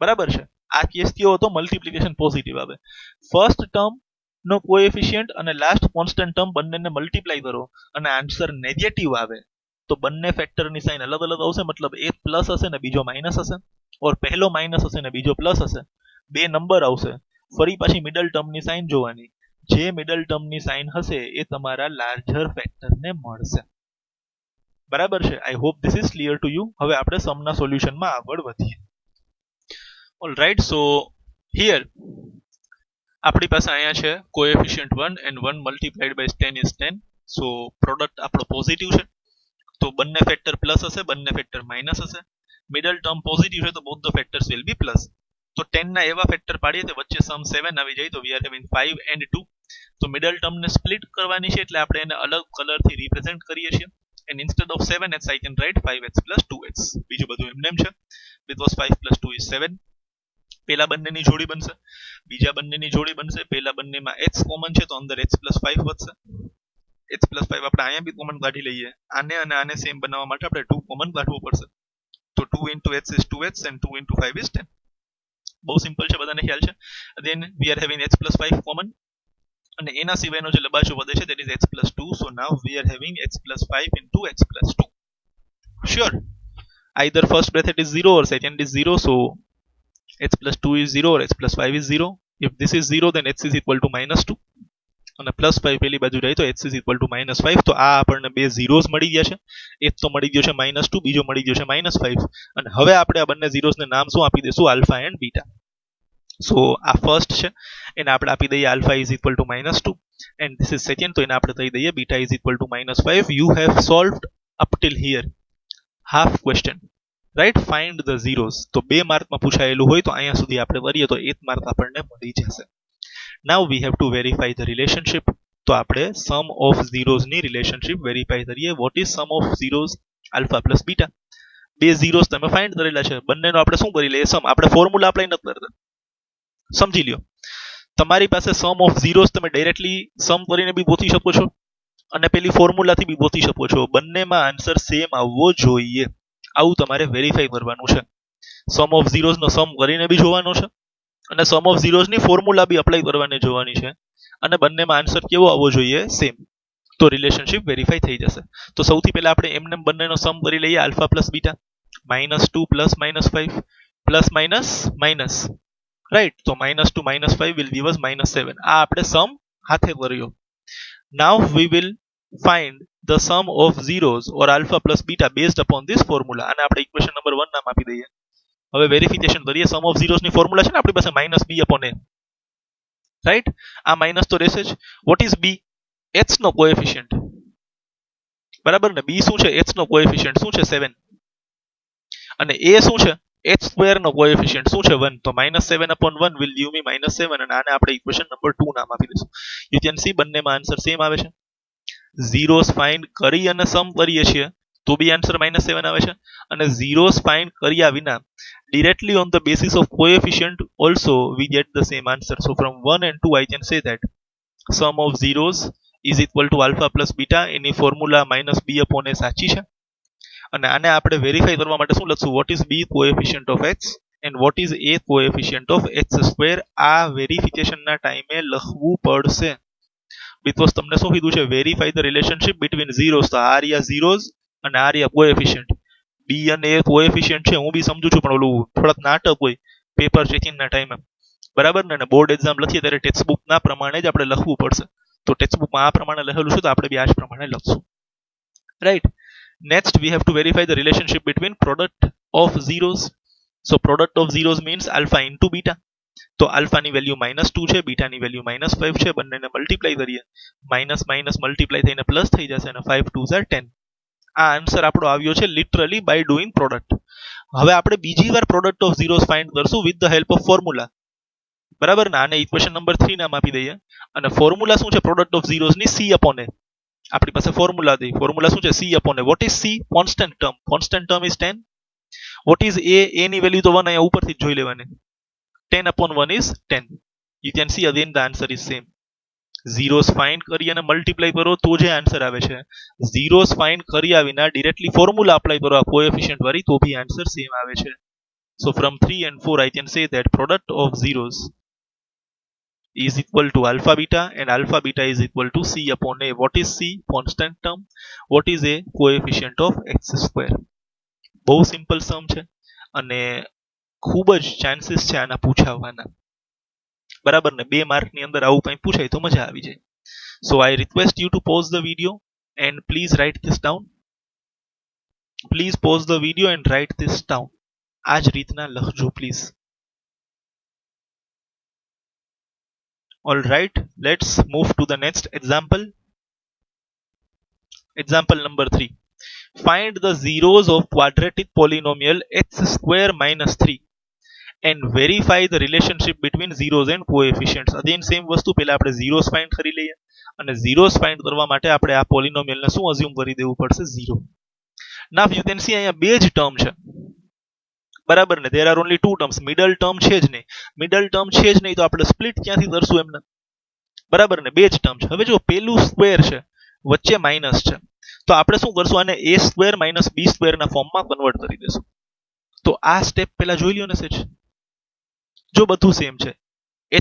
બરાબર છે? આ કેસ કયો હતો? મલ્ટીપ્લિકેશન પોઝિટિવ આવે. ફર્સ્ટ ટર્મ નો કોએફિશિયન્ટ અને લાસ્ટ કોન્સ્ટન્ટ ટર્મ બંનેને મલ્ટીપ્લાય કરો અને આન્સર નેગેટિવ આવે તો બંને ફેક્ટરની સાઇન અલગ અલગ આવશે, મતલબ એક પ્લસ હશે ને બીજો માઇનસ હશે, ઓર પહેલો માઇનસ હશે ને બીજો પ્લસ હશે. બે નંબર આવશે, ફરી પાછી મિડલ ટર્મની સાઇન જોવાની, જે મિડલ ટર્મની સાઇન હશે એ તમારા લાર્જર ફેક્ટરને મળશે. બરાબર છે? I hope this is clear to you. હવે આપણે સમના સોલ્યુશનમાં આગળ વધીએ. ઓલરાઈટ, સો હિયર આપણી પાસે અહીંયા છે coefficient 1 and 1 multiplied by 10 is 10. So product આપણો પોઝિટિવ છે તો બંને ફેક્ટર પ્લસ હશે, બંને ફેક્ટર માઇનસ હશે. મિડલ ટર્મ પોઝિટિવ છે તો both the factors will be plus. તો 10 ના એવા ફેક્ટર પાડીએ તો વચ્ચે સમ 7 આવી જાય, તો વી આર હેવિંગ 5 and 2. તો મિડલ ટર્મને સ્પ્લિટ કરવાની છે એટલે આપણે એને અલગ કલરથી રિપ્રેઝન્ટ કરીએ છીએ. and instead of 7x I can write 5x plus 2x. બીજું બધું એમ છે, because 5 plus 2 is 7. પેલા બંનેની જોડી બનશે, બીજા બંનેની જોડી બનશે. પેલા બંનેમાં x કોમન છે તો અંદર x plus 5 વધશે. x plus 5 આપણે અહીંયા બી કોમન કાઢી લઈએ. આને અને આને સેમ બનાવવા માટે આપણે 2 કોમન કાઢવું પડશે. તો 2 into x is 2x and 2 into 5 is 10. બહુ સિમ્પલ છે, બધાને ખ્યાલ છે. then we are having x plus 5 common, અને એના સિવાયનો જે લબાચો વધે છે that is x plus 2. so now we are having x plus 5 into x plus 2. sure, either first bracket is 0 or second is 0, so x plus 2 is 0 or x plus 5 is 0. if this is 0 then x is equal to minus 2, અને plus 5 પેલી બાજુ જાય તો x is equal to minus 5. તો આ આપણને બે ઝીરોઝ મળી ગયા છે. એક તો મળી ગયો છે -2, બીજો મળી ગયો છે -5. અને હવે આપણે આ બંને ઝીરોઝને નામ શું આપી દઈશું? Alpha and beta. સો આ ફર્સ્ટ છે, એને આપણે આપી દઈએ alpha is equal to -2, and this is second, તો એને આપણે કહી દઈએ beta is equal to -5. You have solved up till here half question, right? Find the zeros. તો 2 માર્કમાં પૂછાયેલું હોય તો અહીંયા સુધી આપણે કરીએ તો 1 માર્ક આપણને મળી જશે. Now we have to verify the relationship. તો આપણે sum of zeros ની રિલેશનશિપ વેરીફાઈ કરીએ. what is sum of zeros? alpha plus beta. બે zeros તમે ફાઇન્ડ કરેલા છે, બંનેનો આપણે શું કરી લઈએ? સમ. આપણે ફોર્મ્યુલા અપ્લાય નથી કરતા, સમજી લ્યો. તમારી પાસે sum of zeros તમે ડાયરેક્ટલી સમ કરીને બી ગોતી શકો છો અને પેલી ફોર્મ્યુલાથી બી ગોતી શકો છો. બંનેમાં આન્સર સેમ આવવો જોઈએ, આવું તમારે વેરીફાઈ કરવાનું છે. sum of zeros નો સમ કરીને બી જોવાનો છે અને સમ ઓફ ઝીરોઝ ની ફોર્મ્યુલા બી અપ્લાય કરવાની જોવાની છે, અને બંનેમાં આન્સર કેવો આવવો જોઈએ? સેમ. તો રિલેશનશિપ વેરીફાઈ થઈ જશે. તો સૌથી પહેલા આપણે એમને બંનેનો સમ કરી લઈએ. Alpha plus beta, -2 plus -5 plus minus, right? તો -2 -5 વિલ ગીવ અસ -7. આ આપણે સમ હાથે કર્યો. Now we will find the sum of zeros or alpha plus beta based upon this formula, અને આપણે ઇક્વેશન નંબર 1 નામ આપી દઈએ. હવે વેરિફિકેશન કરીએ. સમ ઓફ ઝીરોઝ ની ફોર્મ્યુલા છે ને આપણી પાસે -b/a, રાઈટ? આ માઇનસ તો રહેશે જ. What is b? h નો કોએફિશિયન્ટ, બરાબર ને? b શું છે? h નો કોએફિશિયન્ટ શું છે? 7. અને a શું છે? h સ્ક્વેર નો કોએફિશિયન્ટ શું છે? 1. તો -7/1 will give me -7, અને આને આપણે ઇક્વેશન નંબર 2 નામ આપી દઈશું. યુ કેન સી બંનેમાં આન્સર સેમ આવે છે. ઝીરોઝ ફાઇન્ડ કરી અને સમ કરીએ છીએ તો બી આન્સર -7 આવે છે, અને ઝીરોઝ ફાઇન્ડ કર્યા વિના directly on the basis of coefficient also we get the same answer. So from 1 and 2 I can say that sum of zeros is equal to alpha plus beta. Any formula -b/a સાચી છે, અને આને આપણે verify કરવા માટે શું લખશું? what is b coefficient of x and what is a coefficient of x square. આ વેરિફિકેશનના ટાઈમે લખવું પડશે, બીકોઝ તમને શું કીધું છે? Verify the relationship between zeros. તો આ રહ્યા ઝીરોઝ અને આ રહ્યા કોએફિશિયન્ટ. બી અને એ કોએફિશિયન્ટ છે, હું બી સમજુ છું, પણ ઓલું થોડાક નાટક હોય પેપર ચેકિંગ ના ટાઈમે, બરાબર ને, બોર્ડ એક્ઝામ લખીએ ત્યારે ટેક્સ્ટ બુક ના પ્રમાણે જ આપણે લખવું પડશે. તો ટેક્સ્ટ બુકમાં આ પ્રમાણે લખેલું છે તો આપણે બી આ જ પ્રમાણે લખશું. Right. Next we have to verify the relationship between product of zeros. So product of zeros means alpha into beta. તો આલ્ફા ની વેલ્યુ -2 છે, બીટા ની વેલ્યુ -5 છે, બંનેને મલ્ટીપ્લાય કરીએ, માઇનસ માઇનસ મલ્ટીપ્લાય થઈને પ્લસ થઈ જશે અને 5 2 are 10. આ આન્સર આપણો આવ્યો છે લિટરલી બાય ડુઇંગ પ્રોડક્ટ. હવે આપણે બીજી વાર પ્રોડક્ટ ઓફ ઝીરોસ ફાઇન્ડ કરશું with the help of formula. બરાબર ને, આને ઇક્વેશન નંબર 3 નામ આપી દઈએ અને ફોર્મ્યુલા શું છે પ્રોડક્ટ ઓફ ઝીરોસ ની c upon a. આપણી પાસે ફોર્મ્યુલા હતી, ફોર્મ્યુલા શું છે c upon a. What is c? Constant term. Constant term is 10. What is a ની વેલ્યુ તો 1 અહીંયા ઉપરથી જ જોઈ લેવાની. 10 upon 1 is 10. You can see again the answer is same. Zeros find કરી અને મલ્ટીપ્લાય કરો તો જે આન્સર આવે છે. ઝીરોસ ફાઇન્ડ કર્યા વિના ડિરેક્ટલી ફોર્મ્યુલા અપ્લાય કરો આ કોએફિશિયન્ટ વાળી તો ભી આન્સર સેમ આવે છે. So from 3 and 4 I can say that product of zeros is equal to alpha beta and alpha beta is equal to c upon a. What is c? Constant term. What is a? Coefficient of x square. બહુ simple સમ છે અને ખૂબ જ chances છે આના પૂછાવાના. બરાબર ને, 2 mark ની અંદર આવું કંઈ પૂછાય તો મજા આવી જાય. So I request you to pause the video and please write this down. Please pause the video and write this down. આ જ રીતના લખજો please. All right, let's move to the next example. Example number 3. Find the zeros of quadratic polynomial x square minus 3 and verify the relationship between zeros and coefficients. Again same વસ્તુ, પહેલા આપણે zeros find કરી લઈએ અને zeros find કરવા માટે આપણે આ પોલિનોમિયલ ને શું અઝ્યુમ કરી દેવું પડશે? 0. Now you can see અહીંયા બે જ ટર્મ છે. બરાબર ને, there are only two terms. Middle term છે જ નહીં. મિડલ ટર્મ છે જ નહીં તો આપણે સ્પ્લિટ ક્યાંથી કરશું એમને? બરાબર ને, બે જ ટર્મ છે. હવે જો પેલું સ્ક્વેર છે, વચ્ચે માઇનસ છે, તો આપણે શું કરશું? આને a square minus b square ના ફોર્મમાં કન્વર્ટ કરી દેશું. તો આ સ્ટેપ પહેલા જોઈ લ્યો ને સેજ. જો બધું સેમ છે,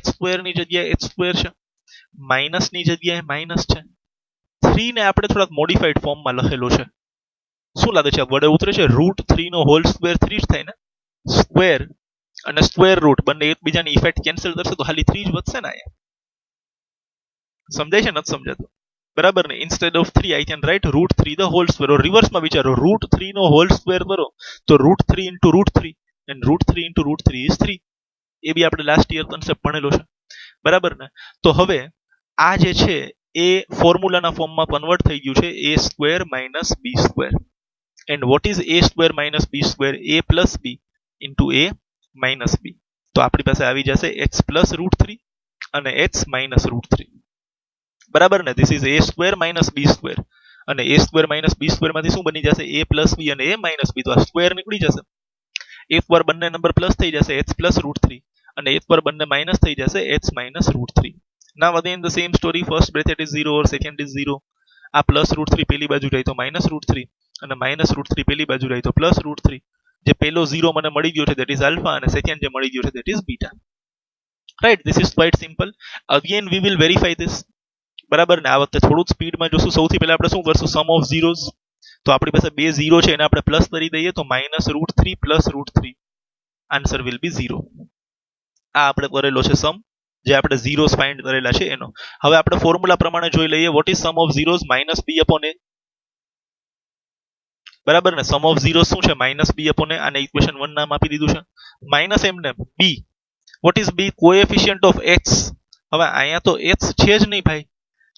h સ્ક્વેર ની જગ્યાએ h સ્ક્વેર છે, માઇનસ ની જગ્યાએ માઇનસ છે, 3 ને આપણે થોડાક મોડિફાઈડ ફોર્મમાં લખેલો છે. શું લાગે છે વડે ઉતરે છે? √3 નો હોલ સ્ક્વેર 3 જ થાય ને. સ્ક્વેર અને સ્ક્વેર રૂટ બંને એકબીજાની ઇફેક્ટ કેન્સલ કરશે તો ખાલી 3 જ વધશે ને અહીંયા. સમજાય છે? નથી સમજાતું? બરાબર ને, instead of 3 I can write √3 the whole square. રિવર્સમાં વિચારો, √3 નો હોલ સ્ક્વેર કરો તો √3 into √3 and √3 into √3 is 3. એ બી આપણે લાસ્ટ યર કન્સેપ્ટ ભણેલો છે. બરાબર ને, તો હવે આ જે છે એ ફોર્મ્યુલાના ફોર્મમાં કન્વર્ટ થઈ ગયું છે a square minus b square. And what is a square minus b square? a plus b into a minus b. તો આપણી પાસે આવી જશે x પ્લસ √3 અને x માઇનસ √3. બરાબર ને, this is a square minus b square અને a square minus b square માંથી શું બની જશે? a પ્લસ b અને a માઇનસ b. તો આ સ્ક્વેર નીકળી જશે. એકવાર બંને નંબર પ્લસ થઈ જશે h પ્લસ √3 અને એકવાર બંને માઇનસ થઈ જશે h minus √3. Now again the same story, first bracket is 0 or second is 0. આ પ્લસ √3 પેલી બાજુ જાય તો માઇનસ √3 અને માઇનસ √3 પેલી બાજુ જાય તો પ્લસ √3. જે પેલો 0 મને મળી ગયો છે that is alpha અને સેકન્ડ જે મળી ગયો છે that is beta. Right, this is quite simple. Again we will verify this. બરાબર ને, આ વખતે થોડું સ્પીડમાં જોશું. સૌથી પહેલા આપણે શું કરશું? સમ ઓફ ઝીરોઝ. તો આપણી પાસે બે 0 છે એને આપણે પ્લસ કરી દઈએ તો માઇનસ √3 પ્લસ √3. આન્સર વિલ બી 0. આ આપણે કરેલો છે સમ, જે આપણે ઝીરોઝ ફાઇન્ડ કરેલા છે એનો. હવે આપણે ફોર્મ્યુલા પ્રમાણે જોઈ લઈએ. What is sum of zeros? Minus b upon a. બરાબર ને, સમ ઓફ ઝીરો શું છે? Minus b upon a. આને ઇક્વેશન 1 નામ આપી દીધું છે. માઇનસ એમને b. Vote is b? Coefficient of x. હવે અહીંયા તો x છે જ નહીં ભાઈ.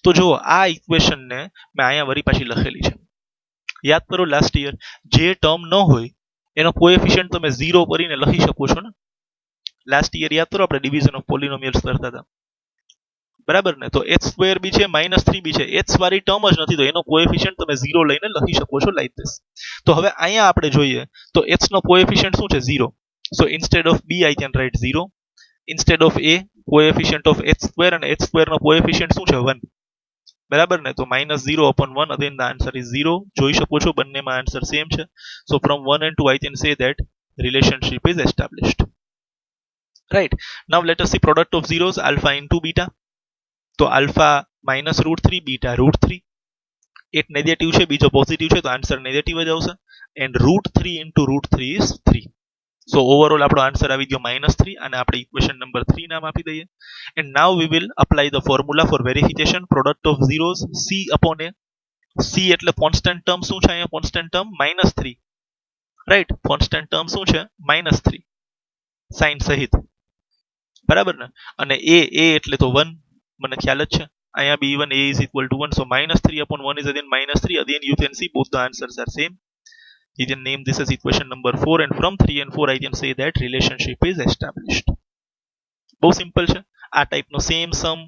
તો જો આ ઇક્વેશન ને મેં અહીંયા વરી પાછી લખેલી છે. યાદ કરો લાસ્ટ યર જે ટર્મ ન હોય એનો કોએફિશિયન્ટ તમે 0 કરીને લખી શકો છો ને. લાસ્ટ યર યાદ કરો આપણે ડિવિઝન ઓફ પોલિનોમિયલ્સ કરતા હતા. બરાબર ને, તો h સ્ક્વેર બી છે માઇનસ 3 બી છે, h વાળી ટર્મ જ નથી તો એનો કોએફિશિયન્ટ તમે 0 લઈને લખી શકો છો લાઈક ધીસ. તો હવે અહીંયા આપણે જોઈએ તો h નો કોએફિશિયન્ટ શું છે? 0. So instead of b I can write 0. Instead of a coefficient of h square અને h સ્ક્વેર નો કોએફિશિયન્ટ શું છે? 1. બરાબર ને, તો -0 upon 1. again the answer is 0. જોઈ શકો છો બંનેમાં આન્સર સેમ છે. so from 1 and 2 I can say that relationship is established. Right, now let us see product of zeros, alpha into beta. તો alpha minus √3, beta √3. એક negative છે બીજો positive છે તો આન્સર નેગેટિવ જ આવશે. and √3 into √3 is 3. So overall આપણો answer આવી ગયો -3 અને આપણે ઇક્વેશન નંબર 3 નામ આપી દઈએ. And now we will apply the formula for verification. Product of zeros c upon a. c એટલે કોન્સ્ટન્ટ ટર્મ શું છે અહીંયા? Constant term -3, right. Constant term શું છે? -3 સાઇન સહિત, બરાબર ને? અને a એટલે તો 1, મને ખ્યાલ જ છે. અહીંયા b1 a is equal to 1, so -3 upon 1 is again -3. Again you can see both the answers are same. You can name this as equation number 4, and from 3 and 4 I can say that relationship is established. બહુ simple છે. આ ટાઈપનો same સમ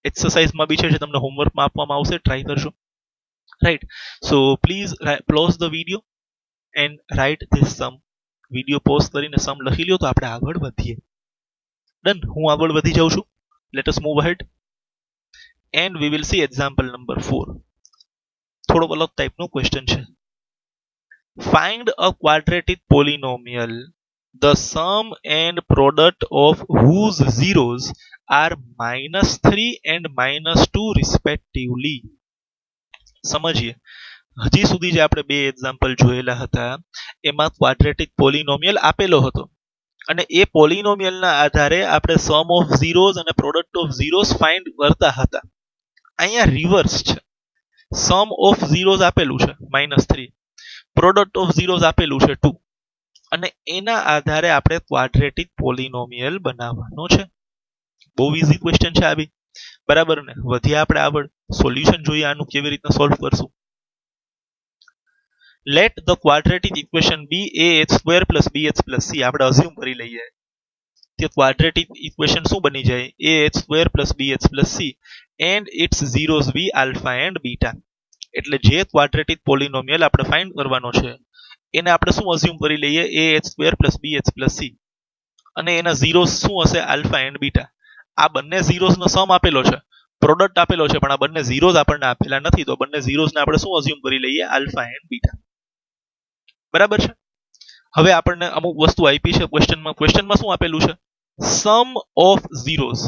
એક્સરસાઇઝમાં બી છે જે તમને હોમવર્કમાં આપવામાં આવશે, try કરજો, right. So please close the video and write this sum. Video pause કરીને સમ લખી લ્યો તો આપણે આગળ વધીએ. ડન. હું આગળ વધી જાઉં છું. Let us move ahead and we will see example number 4. થોડો અલગ ટાઈપનો ક્વેશ્ચન છે. Find a quadratic polynomial, the sum and product of whose zeros are -3 and -2 respectively. સમજીએ. હજી સુધી જે આપણે બે એક્ઝામ્પલ જોયેલા હતા એમાં ક્વાડ્રેટિક પોલિનોમિયલ આપેલો હતો અને એ પોલિનોમિયલના આધારે આપણે સમ ઓફ ઝીરોઝ અને પ્રોડક્ટ ઓફ ઝીરોઝ ફાઇન્ડ કરતા હતા. અહીંયા રિવર્સ છે. સમ ઓફ ઝીરોઝ આપેલું છે -3, પ્રોડક્ટ ઓફ ઝીરોઝ આપેલું છે 2, અને એના આધારે આપણે ક્વાડ્રેટિક પોલિનોમિયલ બનાવવાનો છે. બહુ ઈઝી ક્વેશ્ચન છે આ બી, બરાબર ને? વધ્યા આપણે આગળ. સોલ્યુશન જોઈએ આનું કેવી રીતના સોલ્વ કરશું. Let the quadratic equation be ax² + bx + c. આપણે અઝ્યુમ કરી લઈએ કે ક્વાડ્રેટિક ઇક્વેશન શું બની જાય? ax² + bx + c and its zeros be alpha and beta. એટલે જે ક્વાડ્રેટિક પોલિનોમિયલ આપણે ફાઇન્ડ કરવાનો છે એને આપણે શું અઝ્યુમ કરી લઈએ? ax² + bx + c, અને એના ઝીરોઝ શું હશે? Alpha and beta. આ બંને ઝીરોઝ નો સમ આપેલો છે, પ્રોડક્ટ આપેલો છે, પણ આ બંને ઝીરોઝ આપણને આપેલા નથી, તો બંને ઝીરોઝ ને આપણે શું અઝ્યુમ કરી લઈએ? Alpha and beta. બરાબર છે. હવે આપણને અમુક વસ્તુ આપી છે ક્વેશ્ચનમાં. ક્વેશ્ચનમાં શું આપેલું છે? Sum of zeros,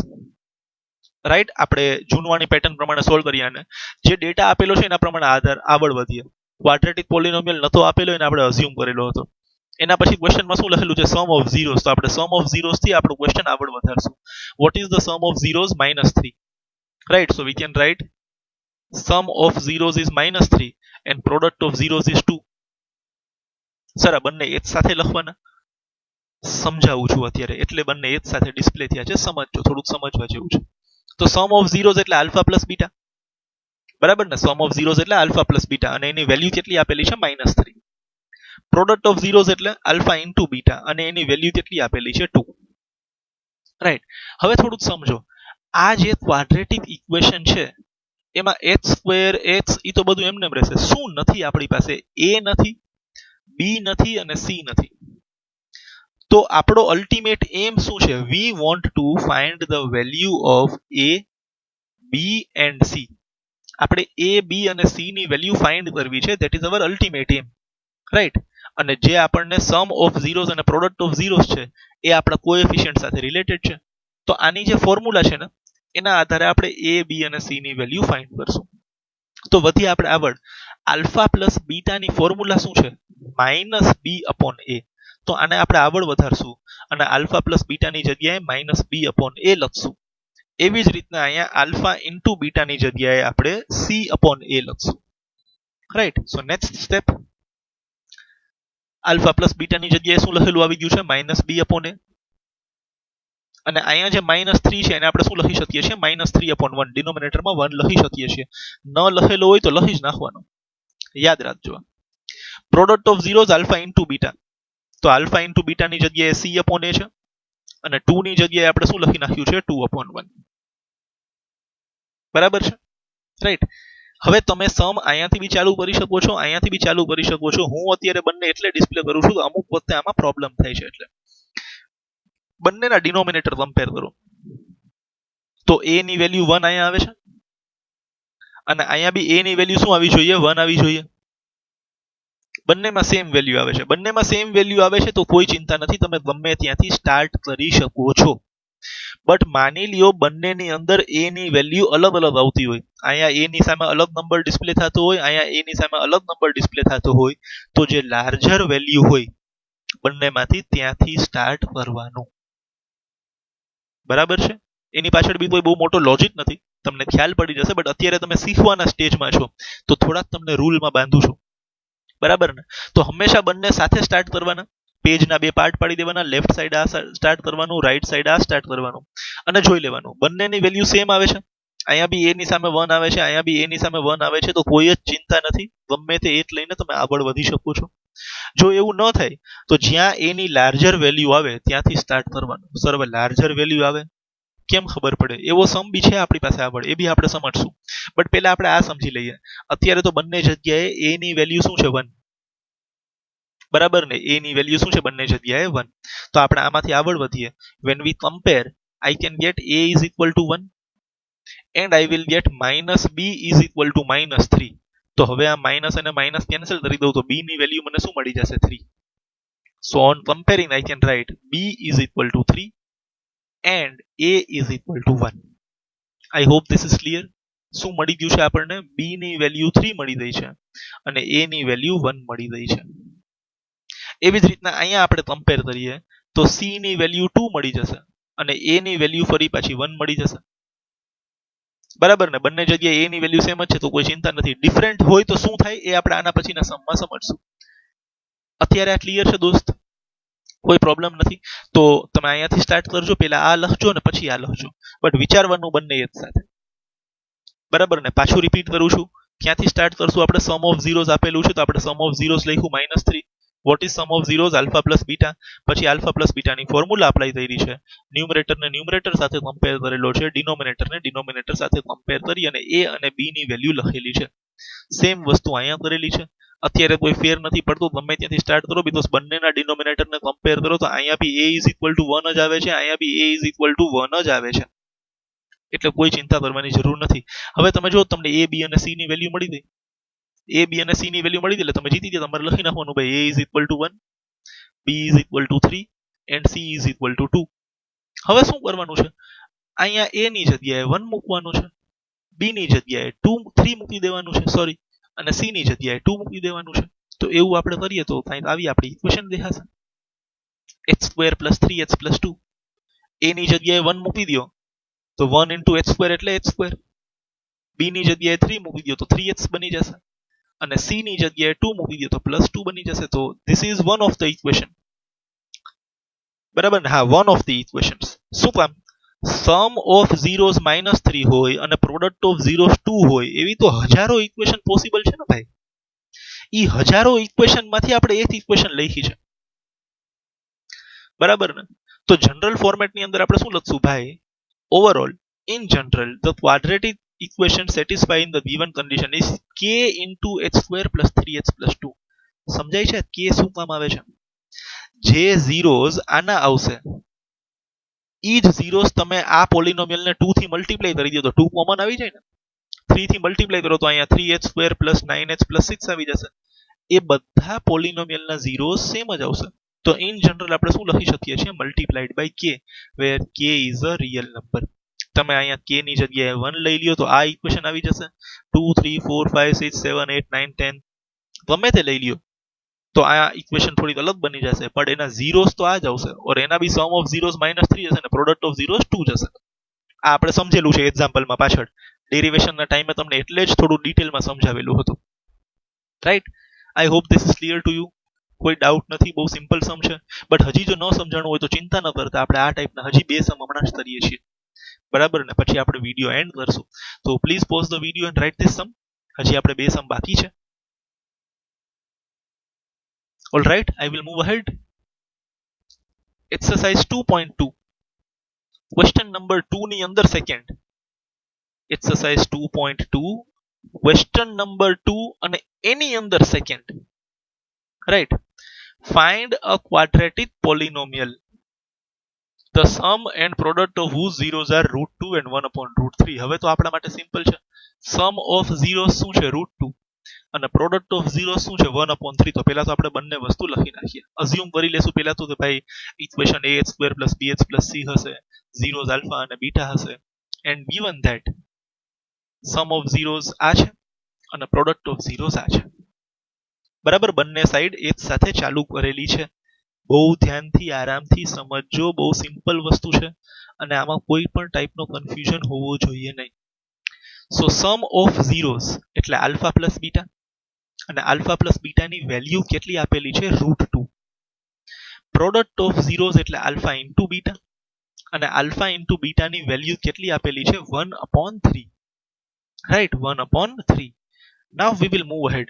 right. આપણે જૂનવાણી પેટર્ન પ્રમાણે સોલ્વ કરીએ અને જે ડેટા આપેલો છે એના પ્રમાણે આગળ વધીએ. ક્વાડ્રેટિક પોલિનોમિયલ નતો આપેલો એને આપણે અઝ્યુમ કરેલો હતો. એના પછી ક્વેશ્ચનમાં શું લખેલું છે? Sum of zeros. તો આપણે સમ ઓફ ઝીરોઝ થી આપણું ક્વેશ્ચન આગળ વધારશું. What is the sum of zeros? -3, right. So we can write sum of zeros is -3 and product of zeros is 2. Sir આ બંને એક સાથે લખવાના? સમજાવું છું અત્યારે, એટલે બંને એક સાથે ડિસ્પ્લે થયા છે. સમજજો, થોડુંક સમજવા જેવું છે. તો સમ ઓફ ઝીરોઝ એટલે આલ્ફા પ્લસ બીટા, બરાબર ને? સમ ઓફ ઝીરોઝ એટલે આલ્ફા પ્લસ બીટા, અને એની વેલ્યુ કેટલી આપેલી છે? -3. પ્રોડક્ટ ઓફ ઝીરોઝ એટલે આલ્ફા ઇન્ટુ બીટા, અને એની વેલ્યુ કેટલી આપેલી છે? 2, રાઈટ. હવે થોડુંક સમજો. આ જે ક્વાડ્રેટિક ઇક્વેશન છે એમાં x² x ઈ તો બધું એમને રહેશે. શું નથી આપણી પાસે? a નથી, b નથી અને c નથી. તો આપણો અલ્ટિમેટ એમ શું છે? We want to find the value of a, b and c. આપણે a, b અને c ની વેલ્યુ ફાઇન્ડ કરવી છે. That is our ultimate aim, right. અને જે આપણને સમ ઓફ ઝીરોઝ અને પ્રોડક્ટ ઓફ ઝીરોઝ છે એ આપણા કોએફિશિયન્ટ સાથે રિલેટેડ છે. તો આની જે ફોર્મ્યુલા છે ને એના આધારે આપણે a, b અને c ની વેલ્યુ ફાઇન્ડ કરશું. તો વધી આપણે આગળ. આલ્ફા પ્લસ બીટાની ફોર્મ્યુલા શું છે? -b/a. તો આને આપણે આગળ વધારશું અને આલ્ફા પ્લસ બીટાની જગ્યાએ -b/a લખશું. એવી જ રીતના અહીંયા આલ્ફા ઇન્ટુ બીટાની જગ્યાએ આપણે c/a લખશું, right. So next step, alpha plus બીટાની જગ્યાએ શું લખેલું આવી ગયું છે? -b/a. અને અહીંયા જે -3 છે એને આપણે શું લખી શકીએ છીએ? -3/1. ડિનોમિનેટરમાં 1 લખી શકીએ છીએ. ન લખેલો હોય તો લખી જ નાખવાનો, યાદ રાખજો. Product of zeros alpha into beta, તો આલ્ફા ઇન્ટુ બીટાની જગ્યાએ c/a છે, અને 2 ની જગ્યાએ આપણે શું લખી નાખ્યું છે? 2/1. બરાબર છે, રાઈટ. હવે તમે સમ અહીંયાથી બી ચાલુ કરી શકો છો, અહીંયાથી બી ચાલુ કરી શકો છો. હું અત્યારે બંને એટલે ડિસ્પ્લે કરું છું, અમુક વખતે આમાં પ્રોબ્લેમ થાય છે. એટલે બંનેના ડિનોમિનેટર કમ્પેર કરો. તો a ની વેલ્યુ 1 અહીંયા આવે છે, અને અહીંયા બી a ની વેલ્યુ શું આવી જોઈએ? 1 આવી જોઈએ. બંનેમાં સેમ વેલ્યુ આવે છે. બંનેમાં સેમ વેલ્યુ આવે છે તો કોઈ ચિંતા નથી, તમે ગમે ત્યાંથી સ્ટાર્ટ કરી શકો છો. બટ માની લ્યો બંનેની અંદર a ની વેલ્યુ અલગ અલગ આવતી હોય. અહીંયા a ની સામે અલગ નંબર ડિસ્પ્લે થતો હોય, અહીંયા a ની સામે અલગ નંબર ડિસ્પ્લે થતો હોય, તો જે લાર્જર વેલ્યુ હોય બંનેમાંથી ત્યાંથી સ્ટાર્ટ કરવાનું. બરાબર છે? એની પાછળ બી કોઈ બહુ મોટો લોજિક નથી, તમને ખ્યાલ પડી જશે, બટ અત્યારે તમે શીખવાના સ્ટેજમાં છો તો થોડાક તમને રૂલમાં બાંધું છું. બરાબર ને? તો હંમેશા બંને સાથે સ્ટાર્ટ કરવાના. પેજના બે પાર્ટ પાડી દેવાના, લેફ્ટ સાઈડ આ સ્ટાર્ટ કરવાનું, રાઈટ સાઈડ આ સ્ટાર્ટ કરવાનું, અને જોઈ લેવાનું બંનેની વેલ્યુ સેમ આવે છે. અહીંયા બી એ ની સામે 1 આવે છે, અહીંયા બી એ ની સામે 1 આવે છે, તો કોઈ જ ચિંતા નથી, ગમે તે એક લઈને તમે આગળ વધી શકો છો. જો એવું ન થાય તો જ્યાં એ ની લાર્જર વેલ્યુ આવે ત્યાંથી સ્ટાર્ટ કરવાનું. સર હવે લાર્જર વેલ્યુ આવે કેમ ખબર પડે? એવો સમ બી છે આપણી પાસે આગળ, એ બી આપણે સમજશું. બટ પહેલા આપણે આ સમજી લઈએ. અત્યારે તો બંને જગ્યાએ એ ની વેલ્યુ શું છે? 1. બરાબર ને? એ ની વેલ્યુ શું છે બંને જગ્યાએ? 1. તો આપણે આમાંથી આગળ વધીએ. when we compare, I can get a is equal to 1 and I will get minus b is equal to -3. તો હવે આ માઇનસ અને માઇનસ કેન્સલ કરી દઉં તો b ની વેલ્યુ મને શું મળી જશે? 3. so on comparing I can write b is equal to 3 and a is equal to 1. I hope this is clear. શું મળી ગયું છે આપણને? b ની વેલ્યુ 3 મળી ગઈ છે અને a ની વેલ્યુ 1 મળી ગઈ છે. એવી જ રીતના અહીંયા આપણે કમ્પેર કરીએ તો c ની વેલ્યુ 2 મળી જશે અને a ની વેલ્યુ ફરી પાછી 1 મળી જશે. બરાબર ને? બંને જગ્યાએ a ની વેલ્યુ સેમ જ છે તો કોઈ ચિંતા નથી. ડિફરન્ટ હોય તો શું થાય એ આપણે આના પછીના સમમાં સમજશું. અત્યારે આ ક્લિયર છે દોસ્ત? કોઈ પ્રોબ્લેમ નથી. તો તમે અહીંયાથી સ્ટાર્ટ કરજો, પહેલા આ લખજો અને પછી આ લખજો, બટ વિચારવાનું બંને એક સાથે. બરાબર ને? પાછું રિપીટ કરું છું. ક્યાંથી સ્ટાર્ટ કરશું આપણે? સમ ઓફ ઝીરોઝ આપેલું છે તો આપણે સમ ઓફ ઝીરોઝ લખ્યું -3. What is sum of zeros? Alpha plus beta. પછી આલ્ફા પ્લસ બીટાની ફોર્મ્યુલા અપ્લાય કરી છે. ન્યુમરેટરને ન્યુમરેટર સાથે કમ્પેર કરેલો છે, ડિનોમિનેટરને ડિનોમિનેટર સાથે કમ્પેર કરી અને a અને b ની વેલ્યુ લખેલી છે. સેમ વસ્તુ અહીંયા કરેલી છે. અત્યારે કોઈ ફેર નથી પડતો, ગમે ત્યાંથી સ્ટાર્ટ કરો, બીકોઝ બંનેના ડિનોમિનેટરને કમ્પેર કરો તો અહીંયા બી a ઇઝ ઇક્વલ ટુ 1 જ આવે છે, અહીંયા બી a ઇઝ ઇક્વલ ટુ 1 જ આવે છે. એટલે કોઈ ચિંતા કરવાની જરૂર નથી. હવે તમે જો તમને a b અને c ની વેલ્યુ મળી ગઈ, a b અને c ની વેલ્યુ મળી ગઈ એટલે તમે જીતી ગયા. તમારે લખી નાખવાનું ભાઈ a is equal two 1, b is equal two 3 and c is equal to 2. હવે શું કરવાનું છે? અહીંયા a ની જગ્યાએ 1 મૂકવાનું છે, b ની જગ્યાએ 3 મૂકી દેવાનું છે, સોરી, અને c ની જગ્યાએ 2 મૂકી દેવાનું છે. તો એવું આપણે કરીએ તો કંઈક આવી આપણી ઇક્વેશન દેખાશે. x² + 3h + 2. a ની જગ્યાએ 1 મૂકી દો તો 1 × h² એટલે h². b ની જગ્યાએ 3 મૂકી દો તો 3h બની જશે અને c ની જગ્યાએ 2 મૂકી દો તો +2 બની જશે. તો this is one of the equation. બરાબર ને? હા, વન ઓફ ધ ઇક્વેશન્સ. શું કામ? સમ ઓફ ઝીરોઝ -3 હોય અને પ્રોડક્ટ ઓફ ઝીરોઝ 2 હોય એવી તો હજારો ઇક્વેશન પોસિબલ છે ને ભાઈ. ઈ હજારો ઇક્વેશન માંથી આપણે એક ઇક્વેશન લખી છે. બરાબર ને? તો જનરલ ફોર્મેટની અંદર આપણે શું લખશું ભાઈ? Overall, in general, the quadratic equation satisfying the given condition is k into h² plus 3h plus 2. સમજાય છે? k શું કામ આવે છે? જે ઝીરોઝ આના આવશે ઈ જ ઝીરોઝ તમે આ પોલિનોમિયલ ને 2 થી મલ્ટીપ્લાય કરી દો તો 2 કોમન આવી જાય ને. 3 થી મલ્ટીપ્લાય કરો તો અહીંયા 3h² plus 9h plus 6 આવી જશે. એ બધા પોલિનોમિયલ ના ઝીરોઝ સેમ જ આવશે. તો ઇન જનરલ આપણે શું લખી શકીએ છીએ? Multiplied by k, where k is a real number. તમે અહીંયા k ની જગ્યાએ 1 લઈ લ્યો તો આ ઇક્વેશન આવી જશે. 2 3 4 5 6 7 8 9 10 ગમે તે લઈ લ્યો તો આ ઇક્વેશન થોડી અલગ બની જશે, પણ એના ઝીરોઝ તો આ જ આવશે. ઓર એના બી સમ ઓફ ઝીરોઝ -3 જશે અને પ્રોડક્ટ ઓફ ઝીરોઝ 2 જશે. આ આપણે સમજેલું છે એક્ઝામ્પલમાં પાછળ. ડેરિવેશનના ટાઈમે તમને એટલે જ થોડું ડિટેલમાં સમજાવેલું હતું. Right? I hope this is clear to you. કોઈ ડાઉટ નથી, બહુ સિમ્પલ સમ છે. બટ હજી જો ન સમજાણું હોય તો ચિંતા ન કરતા, આપણે આ ટાઈપના હજી 2 સમ હમણાં જ કરીએ છીએ. બરાબર ને? પછી આપણે વિડીયો એન્ડ કરશું. તો please pause the video and write this sum. હજી આપણે 2 સમ બાકી છે. All right, I will move ahead. Exercise 2.2, question number 2 ની અંદર સેકન્ડ. એક્સરસાઇઝ 2.2, ક્વેશ્ચન નંબર 2 અને એની અંદર second. Right? Find a quadratic પોલિનોમિયલ, the sum and product of whose zeros are √2 and 1/√3. હવે તો આપણા માટે સિમ્પલ છે. સમ ઓફ ઝીરોઝ શું છે? √2 અને પ્રોડક્ટ ઓફ ઝીરોઝ શું છે? 1/3. તો પહેલા તો આપણે બંને વસ્તુ લખી નાખીએ. અઝ્યુમ કરી લેશું પહેલા તો કે ભાઈ equation ah² plus bh plus c હશે, ઝીરોઝ આલ્ફા અને બીટા હશે, and given that sum of zeros આ છે અને પ્રોડક્ટ ઓફ ઝીરોઝ આ છે. બરાબર? બંને સાઈડ એક સાથે ચાલુ કરેલી છે. બહુ ધ્યાનથી આરામથી સમજજો, બહુ સિમ્પલ વસ્તુ છે અને આમાં કોઈ પણ ટાઈપનો કન્ફ્યુઝન હોવો જોઈએ નહીં. સો સમ ઓફ ઝીરોઝ એટલે આલ્ફા પ્લસ બીટા, અને આલ્ફા પ્લસ બીટાની વેલ્યુ કેટલી આપેલી છે? √2. પ્રોડક્ટ ઓફ ઝીરોઝ એટલે આલ્ફા ઇન્ટુ બીટા, અને આલ્ફા ઇન્ટુ બીટાની વેલ્યુ કેટલી આપેલી છે? 1/3. Right, 1/3. Now we will move ahead.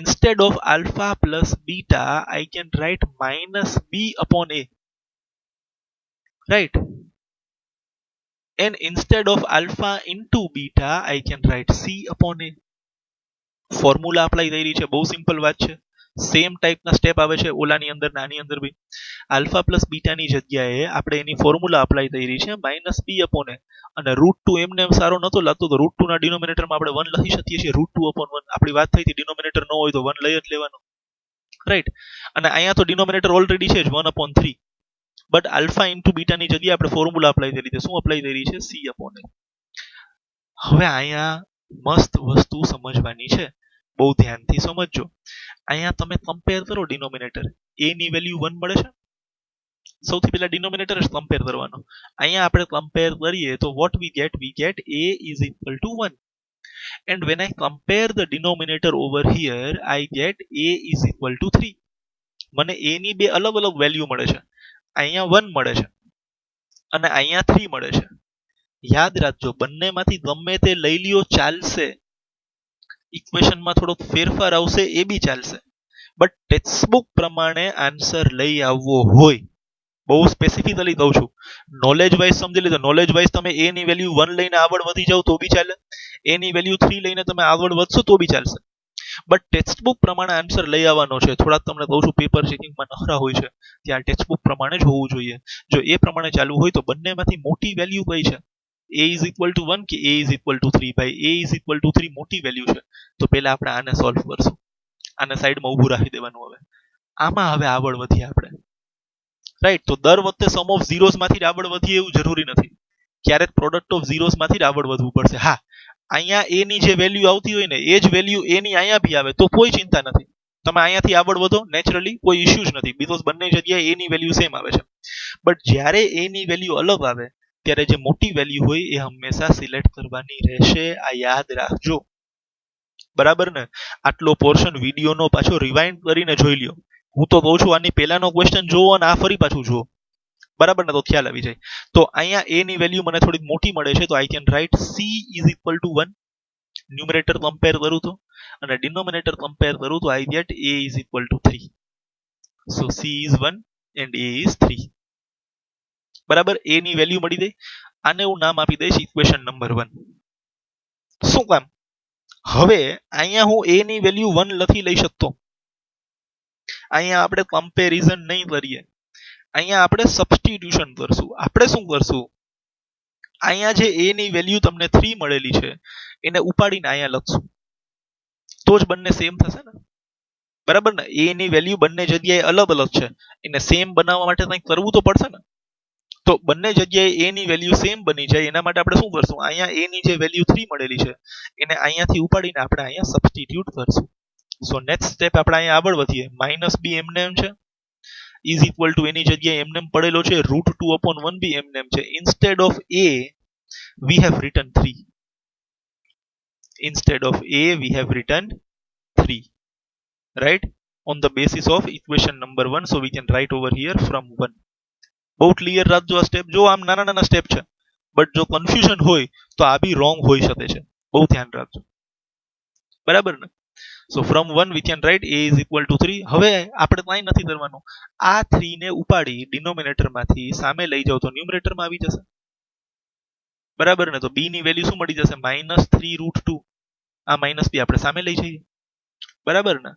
Instead of alpha plus beta, I can write minus b upon a. Right? And instead of alpha into beta, I can write c upon a. Formula apply થઈ રહી છે, બહુ simple વાત છે. Same ટાઈપના step આવે છે ઓલાની અંદર નાની અંદર બી. આલ્ફા પ્લસ બીટાની જગ્યાએ આપણે એની ફોર્મ્યુલા અપ્લાય થઈ રહી છે માઇનસ બી અપોન એ. અને √2 એમને એમ સારો નતો લાગતો તો √2 ના ડિનોમિનેટરમાં આપણે 1 લખી શકીએ છીએ. √2/1 આપણી વાત થઈ હતી, ડિનોમિનેટર ન હોય તો 1 લઈ જ લેવાનો. રાઈટ, અને અહીંયા તો ડિનોમિનેટર ઓલરેડી છે જ 1/3. બટ આલ્ફા ઇન્ટુ બીટાની જગ્યાએ આપણે ફોર્મ્યુલા અપ્લાય કરી છે. શું અપ્લાય થઈ રહી છે? C upon a. હવે અહીંયા મસ્ત વસ્તુ સમજવાની છે, બહુ ધ્યાનથી સમજજો. અહીંયા તમે કમ્પેર કરો ડિનોમિનેટર, એ ની વેલ્યુ 1 મળે છે. સૌથી પહેલા ડિનોમિનેટર જ કમ્પેર કરવાનો. અહીંયા આપણે કમ્પેર કરીએ તો what we get a is equal to 1. And when I compare the denominator over here, I get a is equal to 3. મને a ની બે અલગ અલગ વેલ્યુ મળે છે. અહીંયા 1 મળે છે અને અહીંયા 3 મળે છે. યાદ રાખજો, બંનેમાંથી ગમે તે લઈ લ્યો ચાલશે. ઇક્વેશનમાં થોડોક ફેરફાર આવશે એ બી ચાલશે, બટ ટેક્સ્ટબુક પ્રમાણે આન્સર લઈ આવવો હોય. બહુ સ્પેસિફિકલી કહું છું, નોલેજ વાઇઝ સમજી લીધો. નોલેજ વાઇઝ તમે એ ની વેલ્યુ 1 લઈને આગળ વધી જાવ તો બી ચાલે, એ ની વેલ્યુ 3 લઈને તમે આગળ વધશો તો બી ચાલશે. બટ ટેક્સ્ટબુક પ્રમાણે આન્સર લઈ આવવાનો છે. થોડાક તમને કહું છું, પેપર ચેકિંગમાં નખરા હોય છે, ત્યાં ટેક્સ્ટબુક પ્રમાણે જ હોવું જોઈએ. જો એ પ્રમાણે ચાલુ હોય તો બંનેમાંથી મોટી વેલ્યુ કઈ છે? a is equal to 1 કે a is equal to 3? ભાઈ a is equal to 3 મોટી વેલ્યુ છે, તો પહેલા આપણે આને સોલ્વ કરશું. આને સાઈડમાં ઊભું રાખી દેવાનું. હવે આમાં હવે આગળ વધીએ આપણે. રાઈટ, તો દર વખતે સમ ઓફ ઝીરોઝ માંથી જ આગળ વધીએ એવું જરૂરી નથી. ક્યારેક પ્રોડક્ટ ઓફ ઝીરોઝ માંથી જ આગળ વધવું પડશે. હા, અહીંયા a ની જે વેલ્યુ આવતી હોય ને એ જ વેલ્યુ a ની અહીંયા બી આવે તો કોઈ ચિંતા નથી. તમે અહીંયાથી આગળ વધો નેચરલી, કોઈ ઇશ્યુ જ નથી, બીકોઝ બંને જગ્યાએ a ની વેલ્યુ સેમ આવે છે. બટ જ્યારે a ની વેલ્યુ અલગ આવે ત્યારે જે મોટી વેલ્યુ હોય એ હંમેશા સિલેક્ટ કરવાની રહેશે. આ યાદ રાખજો, બરાબર ને? આટલો પોર્શન વિડીયોનો પાછો રિવાઇન્ડ કરીને જોઈ લ્યો. હું તો કહું છું આની પહેલાનો ક્વેશ્ચન જોવો અને આ ફરી પાછું જુઓ, બરાબર ને? તો ખ્યાલ આવી જાય. તો અહીંયા a ની વેલ્યુ મને થોડીક મોટી મળે છે, તો I can write c is equal to 1. Numerator compare કરું તો, અને ડિનોમિનેટર કમ્પેર કરું તો I get a is equal to 3. So c is 1 and a is 3. બરાબર, a ની વેલ્યુ મળી ગઈ. આને હું નામ આપી દઈશ ઇક્વેશન નંબર 1. શું કામ? હવે અહીંયા હું a ની વેલ્યુ 1 લખી લઈ શકતો. અહીંયા આપણે કમ્પેરિઝન નહીં કરીએ, અહીંયા આપણે સબસ્ટિટ્યુશન કરશું. આપણે શું કરશું? અહીંયા જે a ની વેલ્યુ તમને 3 મળેલી છે એને ઉપાડીને અહીંયા લખશું, તો જ બંને સેમ થશે ને, બરાબર ને? a ની વેલ્યુ બંને જગ્યાએ અલગ અલગ છે, એને સેમ બનાવવા માટે કંઈક કરવું તો પડશે ને. તો બંને જગ્યાએ a ની વેલ્યુ સેમ બની જાય એના માટે આપણે શું કરશું? અહીંયા a ની જે વેલ્યુ 3 મળેલી છે એને અહીંયાથી ઉપાડીને આપણે અહીંયા સબસ્ટિટ્યુટ કરશું. સો નેક્સ્ટ સ્ટેપ આપણે અહીંયા આગળ વધીએ. માઇનસ બી એમને એમ છે, ઇઝ ઇક્વલ ટુ એની જગ્યાએ એમને એમ પડેલો છે, √2/1 બી એમને એમ છે. Instead of a we have written 3. Instead of a we have written 3, right, on the basis of equation number 1. So we can write over here from 1. બહુ ક્લિયર રાખજો આ સ્ટેપ. જો આમ નાના નાના સ્ટેપ છે, બટ જો કન્ફ્યુઝન હોય તો આ બી રોંગ હોઈ શકે છે, બહુ ધ્યાન રાખજો, બરાબર ને? સો from 1 we can write a is equal to 3. હવે આપણે કંઈ નથી કરવાનું, આ 3 ને ઉપાડી ડિનોમિનેટર માંથી સામે લઈ જાવ તો ન્યુમરેટર માં આવી જશે, બરાબર ને? તો b ની વેલ્યુ શું મળી જશે? -3 √2. આ માઇનસ બી આપણે સામે લઈ જઈએ, બરાબર ને?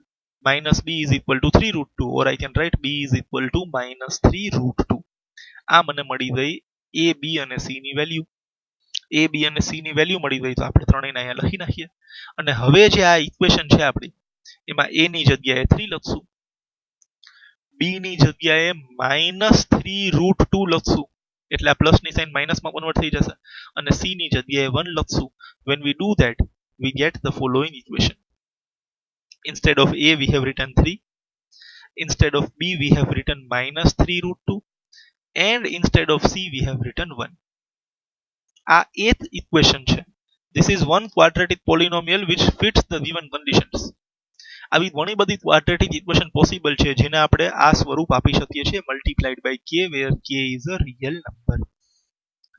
minus b is equal to 3 √2, or I can write b is equal to -3 √2. આ મને મળી ગઈ a b અને c ની વેલ્યુ. a b અને c ની વેલ્યુ મળી ગઈ તો આપણે ત્રણેયને અહીંયા લખી નાખીએ. અને હવે જે આ ઇક્વેશન છે આપણી, એમાં a ની જગ્યાએ 3 લખશું, b ની જગ્યાએ -3 √2 લખશું, એટલે આ પ્લસ ની સાઇન માઇનસ માં કન્વર્ટ થઈ જશે, અને c ની જગ્યાએ 1 લખશું. when we do that we get the following equation. Instead of a we have written 3, instead of b we have written minus 3 root 2, and instead of c we have written 1. આ eighth equation છે. This is one quadratic polynomial which fits the given conditions. આવી ઘણી બધી quadratic equation possible છે જેને આપણે આ સ્વરૂપ આપી શકીએ છીએ multiplied by k where k is a real number.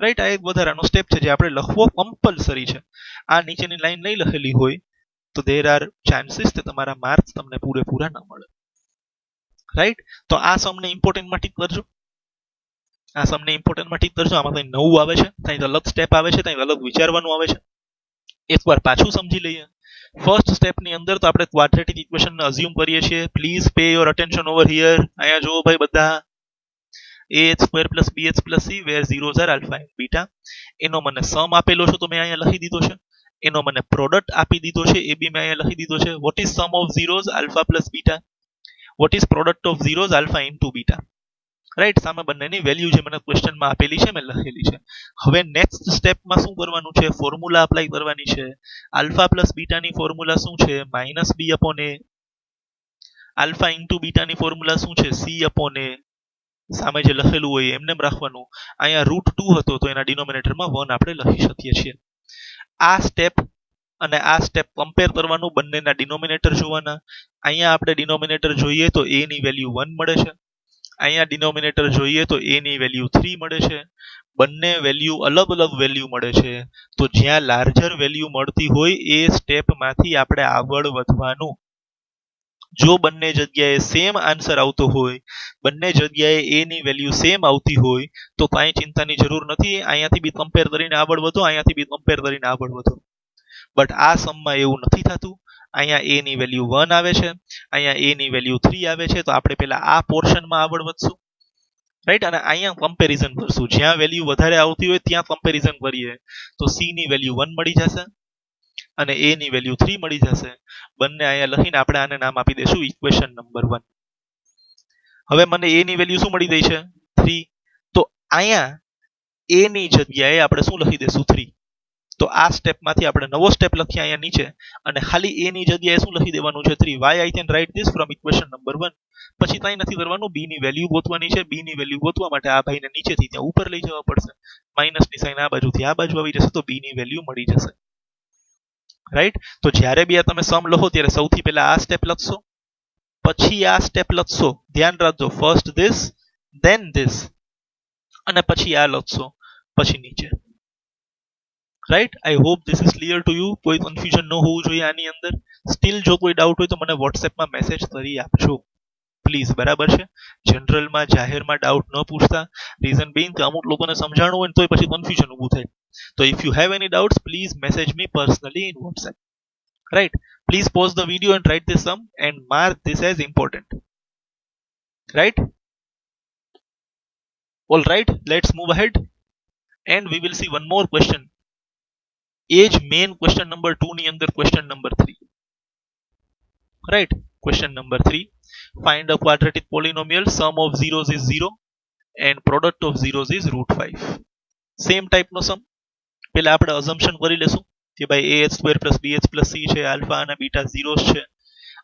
Right, આ એક વધારાનો સ્ટેપ છે જે આપણે લખવો કમ્પલસરી છે. આ નીચેની લાઈન નહીં લખેલી હોય તો there are chances કે તમારા માર્ક્સ તમને પૂરેપૂરા ન મળે. રાઈટ, તો આ સમને ઇમ્પોર્ટન્ટમાં ટીક કરજો. આ સમને ઇમ્પોર્ટન્ટમાં ટીક કરજો. આમાં કંઈ નવું આવે છે, કંઈક અલગ સ્ટેપ આવે છે, કંઈક અલગ વિચારવાનું આવે છે. એકવાર પાછું સમજી લઈએ. ફર્સ્ટ સ્ટેપની અંદર તો આપણે ક્વાડ્રેટિક ઇક્વેશનને અઝ્યુમ કરીએ છીએ. Please pay your attention over here. અહીંયા જુઓ ભાઈ બધા. ax² + bx + c where zeros are alpha and beta. એનો મને સમ આપેલો છે તો મેં અહીંયા લખી દીધો છે. એનો મને પ્રોડક્ટ આપી દીધો છે એ બી મેં અહીંયા લખી દીધો છે. Vote is sum of zeros alpha + beta? What is product of zeros alpha into beta? Right, સામે બંનેની વેલ્યુ જે મને ક્વેશ્ચનમાં આપેલી છે મેં લખેલી છે. હવે નેક્સ્ટ સ્ટેપમાં શું કરવાનું છે? ફોર્મ્યુલા અપ્લાય કરવાની છે. આલ્ફા પ્લસ બીટાની ફોર્મ્યુલા શું છે? -b/a. આલ્ફા ઇન્ટુ બીટાની ફોર્મ્યુલા શું છે? c/a. સામે જે લખેલું હોય એમને રાખવાનું. અહીંયા √2 હતો તો એના ડિનોમિનેટરમાં 1 આપણે લખી શકીએ છીએ. આ સ્ટેપ અને આ સ્ટેપ કમ્પેર કરવાનું, બંનેના ડિનોમિનેટર જોવાના. અહીંયા આપણે ડિનોમિનેટર જોઈએ તો a ની વેલ્યુ 1 મળે છે. અહીંયા ડિનોમિનેટર જોઈએ તો a ની વેલ્યુ 3 મળે છે. બંને વેલ્યુ અલગ અલગ વેલ્યુ મળે છે. તો જ્યાં લાર્જર વેલ્યુ મળતી હોય એ સ્ટેપમાંથી આપણે આગળ વધવાનું. જો બંને જગ્યાએ સેમ આન્સર આવતો હોય, બંને જગ્યાએ a ની વેલ્યુ સેમ આવતી હોય તો કાંઈ ચિંતાની જરૂર નથી. અહીંયાથી બી કમ્પેર કરીને આગળ વધો, અહીંયાથી બી કમ્પેર કરીને આગળ વધો. બટ આ સમમાં એવું નથી થતું. અહીંયા a ની વેલ્યુ 1 આવે છે, અહીંયા a ની વેલ્યુ 3 આવે છે. તો આપણે પહેલા આ પોર્શનમાં આગળ વધશું. રાઈટ, અને અહીંયા કમ્પેરિઝન કરશું. જ્યાં વેલ્યુ વધારે આવતી હોય ત્યાં કમ્પેરિઝન કરીએ તો c ની વેલ્યુ 1 મળી જશે અને a ની વેલ્યુ 3 મળી જશે. બંને અહીંયા લખીને આપણે આને નામ આપી દઈશું ઇક્વેશન નંબર 1. હવે મને a ની વેલ્યુ શું મળી ગઈ છે? 3. તો અહીંયા a ની જગ્યાએ આપણે શું લખી દઈશું? 3. તો આ સ્ટેપમાંથી આપણે નવો સ્ટેપ લખીએ અહીંયા નીચે અને ખાલી a ની જગ્યાએ શું લખી દેવાનું છે? 3. Why I can write this from equation number 1? પછી કંઈ નથી કરવાનું. b ની વેલ્યુ ગોતવાની છે. b ની વેલ્યુ ગોતવા માટે આ ભાઈને નીચેથી ત્યાં ઉપર લઈ જવા પડશે. માઇનસની સાઇન આ બાજુથી આ બાજુ આવી જશે તો b ની વેલ્યુ મળી જશે. રાઈટ, તો જ્યારે બી આ તમે સમ લખો ત્યારે સૌથી પહેલા આ સ્ટેપ લખશો, પછી આ સ્ટેપ લખશો. ધ્યાન રાખજો, ફર્સ્ટ ધીસ ધેન ધીસ અને પછી આ લખશો, પછી નીચે. Right, I hope this is clear to you. કોઈ કન્ફ્યુઝન ન હોવું જોઈએ આની અંદર. સ્ટીલ જો કોઈ ડાઉટ હોય તો મને વોટ્સએપમાં મેસેજ કરી આપજો પ્લીઝ. બરાબર છે? જનરલમાં જાહેરમાં ડાઉટ ન પૂછતા. રીઝન બીઇંગ કે અમુક લોકોને સમજાણું હોય તો પછી કન્ફ્યુઝન ઊભું થાય. So if you have any doubts, please message me personally in WhatsApp. Right? Please pause the video and write this sum and mark this as important. Right? All right, let's move ahead and we will see one more question. Age main question number 2 ની અંદર question number 3. Right? Question number 3. Find a quadratic polynomial. Sum of zeros is 0 and product of zeros is √5. Same type no sum. પહેલા આપણે assumption કરી લેશું કે ભાઈ ax² + bx + c છે, alpha અને બીટા ઝીરોસ છે.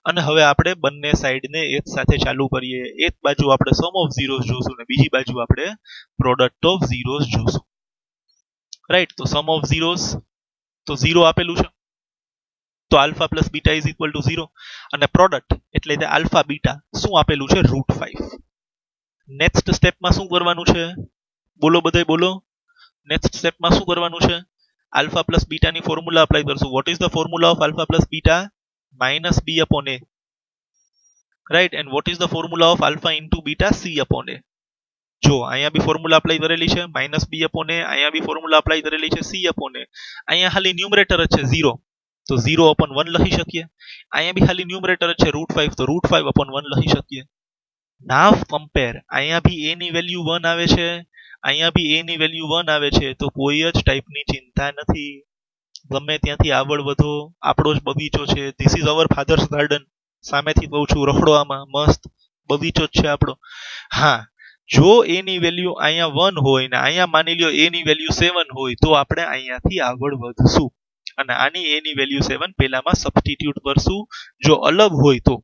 અને હવે આપણે બંને સાઈડને એક સાથે ચાલુ કરીએ. એક બાજુ આપણે સમ ઓફ ઝીરોસ જોશું અને બીજી બાજુ આપણે પ્રોડક્ટ ઓફ ઝીરોસ જોશું. રાઈટ, તો સમ ઓફ ઝીરોસ તો 0 આપેલું છે તો આલ્ફા + બીટા = 0 અને પ્રોડક્ટ એટલે કે આલ્ફા બીટા શું આપેલું છે? √5. નેક્સ્ટ સ્ટેપમાં શું કરવાનું છે? બોલો બધાય બોલો. નેક્સ્ટ સ્ટેપમાં શું કરવાનું છે? આલ્ફા પ્લસ બીટાની ફોર્મ્યુલા અપ્લાય કરશું. Vote is the formula of alpha plus beta? -b/a. Right, and what is the formula of alpha into beta? c/a. જો અહીંયા બી ફોર્મ્યુલા અપ્લાય કરેલી છે -b/a, અહીંયા બી ફોર્મ્યુલા અપ્લાય કરેલી છે c/a. અહીંયા ખાલી ન્યુમરેટર જ છે 0 તો 0/1 લખી શકીએ. અહીંયા બી ખાલી ન્યુમરેટર જ છે √5 તો √5/1 લખી શકીએ. નાવ કમ્પેર. અહીંયા બી a ની વેલ્યુ 1 આવે છે, અહીંયા બી a ની વેલ્યુ 1 આવે છે તો કોઈ જ ટાઈપની ચિંતા નથી. ગમે ત્યાંથી આગળ વધો. આપણો જ બગીચો છે. This is our father's garden. સામેથી કહું છું, રખડો આમાં, મસ્ત બગીચો જ છે આપણો. હા, જો a ની વેલ્યુ અહીંયા 1 હોય ને અહીંયા માની લ્યો a ની વેલ્યુ 7 હોય તો આપણે અહીંયાથી આગળ વધશું અને આની a ની વેલ્યુ 7 પેલામાં સબસ્ટિટ્યુટ કરશું. જો અલગ હોય તો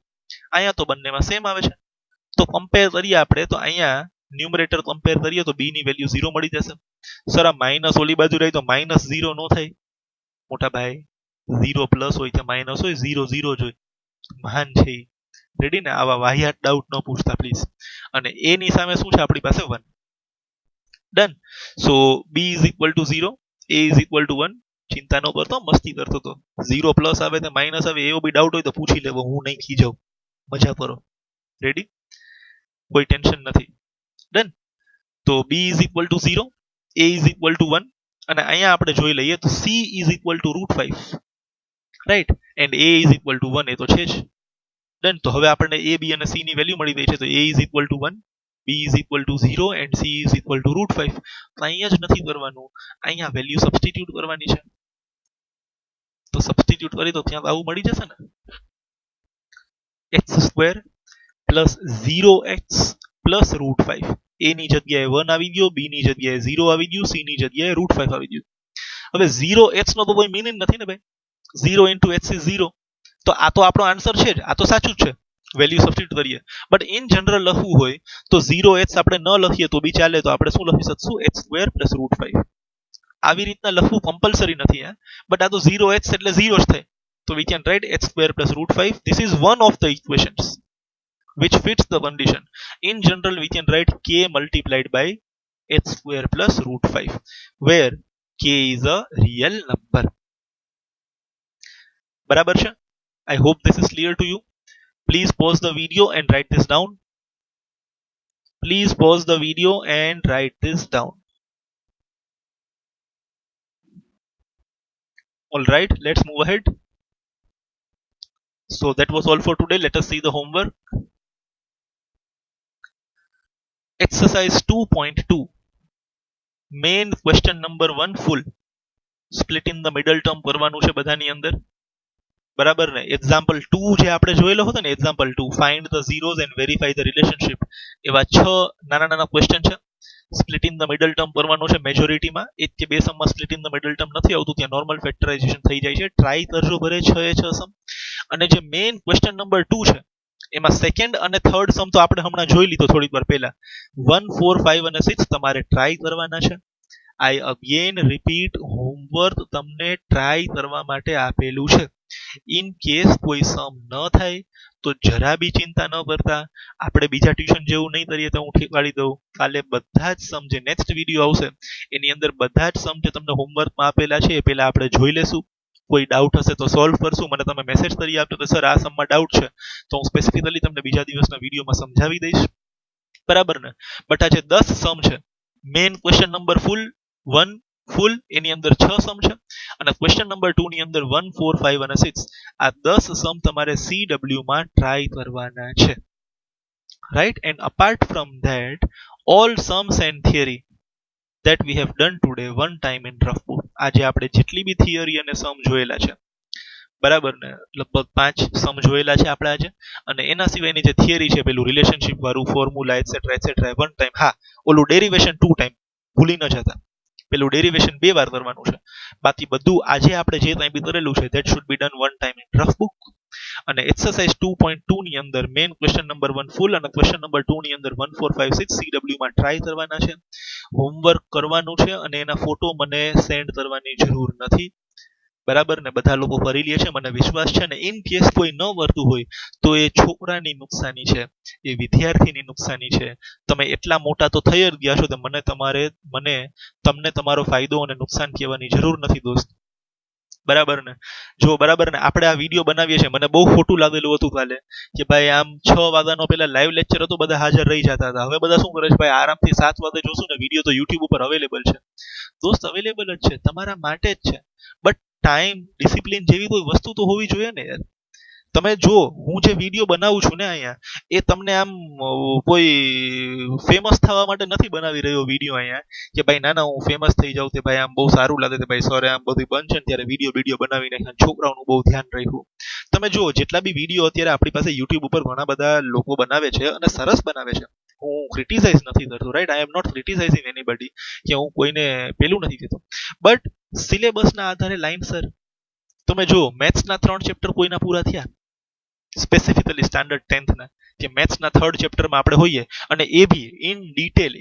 અહીંયા તો બંનેમાં સેમ આવે છે. તો કમ્પેર કરીએ આપણે તો અહીંયા ન્યુમરેટર કમ્પેર કરીએ તો b ની વેલ્યુ 0 મળી જશે. સર આ માઈનસ ઓલી બાજુ રહી તો માઈનસ 0 નો થાય મોટા ભાઈ. 0 પ્લસ હોય કે માઈનસ હોય 0 0 જ હોય. મહાન છે રેડી ને આવા વાહિયાત ડાઉટ ન પૂછતા પ્લીઝ. અને a ની સામે શું છે આપણી પાસે 1. Done. So b is equal two 0, a is equal two 1. ચિંતા ન કરતો, મસ્તી કરતો તો. 0 પ્લસ આવે તો માઇનસ આવે એવો બી ડાઉટ હોય તો પૂછી લેવો, હું નહીં ખીજાવ. મજા કરો. રેડી? કોઈ ટેન્શન નથી. ડન. તો b is equal two 0, a is equal two 1 અને અહીંયા આપણે જોઈ લઈએ તો c is equal to √5. Right? And a is equal two 1 એ તો છે જ. ડન. તો હવે આપણને a b અને c ની વેલ્યુ મળી ગઈ છે. તો a is equal two 1, b is equal two 0 and c is equal to √5. તો અહીંયા જ નથી કરવાનું, અહીંયા વેલ્યુ સબસ્ટિટ્યુટ કરવાની છે. તો સબસ્ટિટ્યુટ કરી તો ત્યાં આવું મળી જશે ને, x² plus 0x plus √5. a ની જગ્યાએ 1 આવી ગયો, b ની જગ્યાએ 0 આવી ગયું, c ની જગ્યાએ √5 આવી ગયું. હવે 0h નો તો કોઈ મીનિંગ નથી ને ભાઈ. 0 into h is 0. તો આ તો આપણો આન્સર છે જ, આ તો સાચું જ છે. વેલ્યુ સબસ્ટિટ્યુટ કરીએ. બટ ઇન જનરલ લખવું હોય તો 0h આપણે ન લખીએ તો બી ચાલે. તો આપણે શું લખી શકશું? x² plus √5. આવી રીતના લખવું કમ્પલસરી નથી હે, બટ આ તો 0h એટલે 0 જ થાય. તો we can write x² plus √5. This is one of the equations which fits the condition. In general, we can write k multiplied by h² plus √5, where k is a real number. બરાબર છે? I hope this is clear to you. Please pause the video and write this down. Please pause the video and write this down. All right, let's move ahead. So that was all for today. Let us see the homework. Exercise 2.2. Main question number 1 full. Split in the middle term કરવાનું છે બધાની અંદર. બરાબર ને? Example 2 જે આપણે જોયેલો હતો ને, example 2, find the zeros and verify the relationship, એવા 6 નાના નાના ક્વેશ્ચન છે. Split in the middle term કરવાનું છે મેજોરિટીમાં. 1 કે 2 સમમાં split in the middle term નથી આવતું, ત્યાં નોર્મલ ફેક્ટરાઇઝેશન થઈ જાય છે. ટ્રાય કરજો ભરે 6 એ 6 સમ. અને જે મેઇન ક્વેશ્ચન નંબર 2 છે એમાં સેકન્ડ અને થર્ડ સમ તો આપણે હમણાં જોઈ લીધો થોડીક વાર પહેલા. 1, 4, 5 અને 6 તમારે ટ્રાય કરવાના છે. આઈ અગેન રિપીટ, હોમવર્ક તમને ટ્રાય કરવા માટે આપેલું છે. ઇન કેસ કોઈ સમ ન થાય તો જરા બી ચિંતા ન કરતા. આપણે બીજા ટ્યુશન જેવું નહીં કરીએ તો હું ઠીકવાડી દઉં. કાલે બધા જ સમ જે નેક્સ્ટ વિડીયો આવશે એની અંદર બધા જ સમ જે તમને હોમવર્કમાં આપેલા છે એ પહેલા આપણે જોઈ લેશું. કોઈ ડાઉટ હશે તો સોલ્વ કરશું. મને તમે મેસેજ કરી આપજો કે સર આ સમમાં ડાઉટ છે, તો હું સ્પેસિફિકલી તમને બીજા દિવસના વિડીયોમાં સમજાવી દઈશ. બરાબર ને? બટ આ જે 10 સમ છે, મેઇન ક્વેશ્ચન નંબર 1 ફૂલ એની અંદર 6 સમ છે અને ક્વેશ્ચન નંબર 2 ની અંદર 1, 4, 5 અને 6 આ 10 સમ તમારે CW માં ટ્રાય કરવાના છે. Right? And apart from that all Sam's and theory that we have done today one time in rough book. આજે આપણે જેટલી બી થિયરી અને સમ જોયેલા છે, બરાબર ને, લગભગ 5 સમ જોયેલા છે આપણે આજે. અને એના સિવાયની જે થિયરી છે, પેલું રિલેશનશિપ વાળું, ફોર્મ્યુલા એટસેટ્રા વન ટાઈમ. હા, ઓલું ડેરિવેશન 2 ટાઈમ, ભૂલી ન જતા. પેલું ડેરિવેશન 2 વાર કરવાનું છે. બાકી બધું આજે આપણે જે કંઈ બી કરેલું છે that should be done one time in rough book. અને એક્સરસાઇઝ 2.2 ની અંદર મેઇન ક્વેશ્ચન નંબર 1 ફૂલ અને ક્વેશ્ચન નંબર 2 ની અંદર 1, 4, 5, 6 CW માં ટ્રાય કરવાના છે. હોમવર્ક કરવાનું છે અને એના ફોટો મને સેન્ડ કરવાની જરૂર નથી. બરાબર ને? બધા લોકો કરી લે છે, મને વિશ્વાસ છે. ને ઇન કેસ કોઈ ન કરતું હોય તો એ છોકરાની નુકસાની છે, એ વિદ્યાર્થીની નુકસાની છે. તમે એટલા મોટા તો થઈ જ ગયા છો તો તમને તમારો ફાયદો અને નુકસાન કહેવાની જરૂર નથી દોસ્ત. બરાબર ને? જો બરાબર ને, આપણે આ વિડીયો બનાવીએ છીએ, મને બહુ ખોટું લાગેલું હતું કાલે કે ભાઈ આમ 6 વાગ્યાનો પેલા લાઈવ લેક્ચર હતો, બધા હાજર રહી જતા હતા. હવે બધા શું કરે છે ભાઈ, આરામથી 7 વાગે જોશું ને, વિડીયો તો યુટ્યુબ ઉપર અવેલેબલ છે દોસ્ત, અવેલેબલ જ છે, તમારા માટે જ છે. બટ ટાઈમ ડિસિપ્લિન જેવી કોઈ વસ્તુ તો હોવી જોઈએ ને યાર. તમે જો, હું જે વિડીયો બનાવું છું ને અહીંયા, એ તમને આમ કોઈ ફેમસ થવા માટે નથી બનાવી રહ્યો વિડીયો અહીંયા કે ભાઈ ના હું ફેમસ થઈ જાઉં, કે ભાઈ આમ બહુ સારું લાગે કે ભાઈ સરે આમ બધું બનશે ને ત્યારે વિડીયો બનાવી નાખ્યા, છોકરાઓનું બહુ ધ્યાન રાખ્યું. તમે જો, જેટલા બી વિડીયો અત્યારે આપણી પાસે યુટ્યુબ ઉપર ઘણા બધા લોકો બનાવે છે અને સરસ બનાવે છે. હું ક્રિટિસાઇઝ નથી કરતો, right? I am not criticising anybody, કે હું કોઈને પેલું નથી કહેતો. બટ સિલેબસના આધારે લાઈનસર તમે જો, મેથ્સના 3 ચેપ્ટર કોઈના પૂરા થયા? સ્પેસિફિકલી સ્ટાન્ડર્ડ 10th ના જે મેથ્સના થર્ડ ચેપ્ટરમાં આપણે હોઈએ અને એ બી ઇન ડિટેલ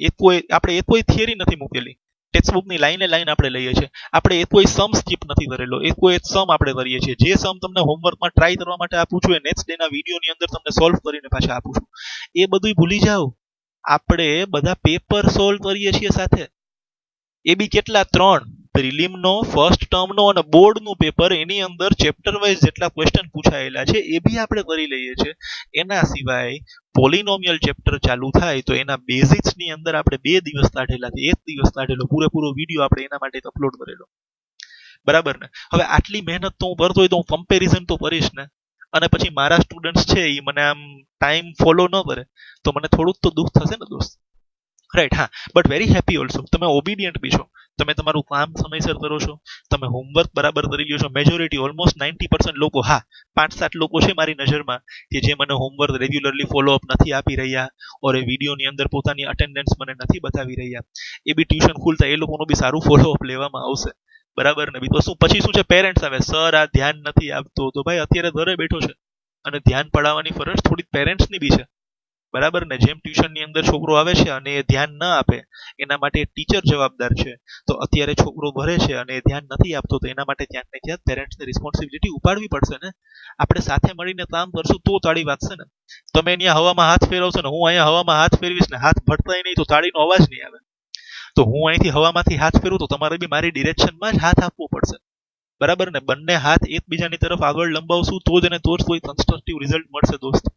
આપણે એ કોઈ થિયરી નથી મૂકેલી ટેક્સ્ટબુકની લાઈને લાઈન આપણે લઈએ છીએ આપણે એ કોઈ સમ સ્કીપ નથી કરેલો એ કોઈ સમ આપણે કરીએ છીએ જે સમ તમને હોમવર્કમાં ટ્રાય કરવા માટે આપું છું એ નેક્સ્ટ ડેના વિડીયોની અંદર તમને સોલ્વ કરીને પાછા આપું છું એ બધું ભૂલી જાઓ આપણે બધા પેપર સોલ્વ કરીએ છીએ સાથે એ બી કેટલા 3 પ્રિલિમનો ફર્સ્ટ ટર્મનો અને બોર્ડનું પેપર એની અંદર ચેપ્ટર વાઇઝ જેટલા ક્વેશ્ચન પૂછાયેલા છે એ બી આપણે કરી લઈએ છીએ એના સિવાય પોલિનોમિયલ ચેપ્ટર ચાલુ થાય તો એના બેઝિક્સની અંદર આપણે 2 દિવસ કાઢેલા છે 1 દિવસ કાઢેલો પૂરેપૂરો વિડીયો આપણે એના માટે અપલોડ કરેલો બરાબર ને હવે આટલી મહેનત તો હું કરતો હોય તો હું કમ્પેરિઝન તો કરીશ ને અને પછી મારા સ્ટુડન્ટ્સ છે એ મને આમ ટાઈમ ફોલો ન કરે તો મને થોડુંક તો દુઃખ થશે ને દોસ્ત રાઈટ હા બટ વેરી હેપી ઓલ્સો તમે ઓબિડિયન્ટ બી છો તમે તમારું કામ સમયસર કરો છો તમે હોમવર્ક બરાબર કરી લ્યો છો મેજોરિટી ઓલમોસ્ટ 90% લોકો હા 5-7 લોકો છે મારી નજરમાં કે જે મને હોમવર્ક રેગ્યુલરલી ફોલોઅપ નથી આપી રહ્યા ઓર એ વિડીયોની અંદર પોતાની અટેન્ડન્સ મને નથી બતાવી રહ્યા એ બી ટ્યુશન ખુલતા એ લોકોનું બી સારું ફોલોઅપ લેવામાં આવશે બરાબર ને બીજું શું પછી શું છે પેરેન્ટ્સ આવે સર આ ધ્યાન નથી આપતો તો ભાઈ અત્યારે ઘરે બેઠો છે અને ધ્યાન પડાવવાની ફરજ થોડીક પેરેન્ટ્સની બી છે બરાબર ને જેમ ટ્યુશનની અંદર છોકરો આવે છે અને એ ધ્યાન ન આપે એના માટે ટીચર જવાબદાર છે તો અત્યારે છોકરો ઘરે છે અને એ ધ્યાન નથી આપતો તો એના માટે ક્યાંક ને ક્યાંક પેરેન્ટ્સની રિસ્પોન્સિબિલિટી ઉપાડવી પડશે ને આપણે સાથે મળીને કામ કરશું તો તાળી વાગશે ને તમે અહીંયા હવામાં હાથ ફેરવશો ને હું અહીંયા હવામાં હાથ ફેરવીશ ને હાથ ભટકાય નહીં તો તાળીનો અવાજ નહીં આવે તો હું અહીંથી હવામાંથી હાથ ફેરવું તો તમારે બી મારી ડિરેક્શનમાં જ હાથ આપવો પડશે બરાબર ને બંને હાથ એકબીજાની તરફ આગળ લંબાવશું તો જ અને તો જ કોઈ કન્સ્ટ્રક્ટિવ રિઝલ્ટ મળશે દોસ્ત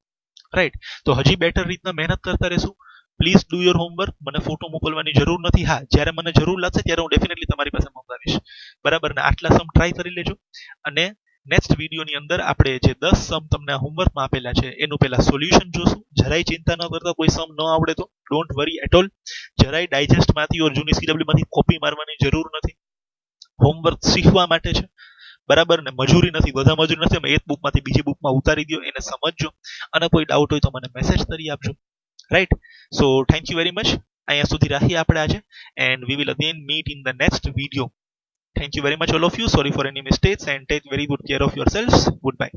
રાઈટ તો હજી બેટર રીતના મહેનત કરતા રહેશું પ્લીઝ ડુ યોર હોમવર્ક મને ફોટો મોકલવાની જરૂર નથી હા જ્યારે મને જરૂર લાગશે ત્યારે હું ડેફિનેટલી તમારી પાસે મંગાવીશ બરાબર ને આટલા સમ ટ્રાય કરી લેજો અને નેક્સ્ટ વિડીયોની અંદર આપણે જે 10 સમ તમને હોમવર્કમાં આપેલા છે એનું પહેલા સોલ્યુશન જોશું જરાય ચિંતા ન કરતા કોઈ સમ ન આવડે તો ડોન્ટ વરી એટ ઓલ જરાય ડાયજેસ્ટમાંથી ઓર જૂની સીડબ્લ્યુમાંથી કોપી મારવાની જરૂર નથી હોમવર્ક શીખવા માટે છે બરાબર ને મજૂરી નથી બધા મજૂરી નથી એક બુકમાંથી બીજી બુકમાં ઉતારી દો એને સમજજો અને કોઈ ડાઉટ હોય તો મને મેસેજ કરી આપજો right so thank you very much અહીંયા સુધી રાખીએ આપણે આજે and we will again meet in the next video thank you very much all of you sorry for any mistakes and take very good care of yourselves good bye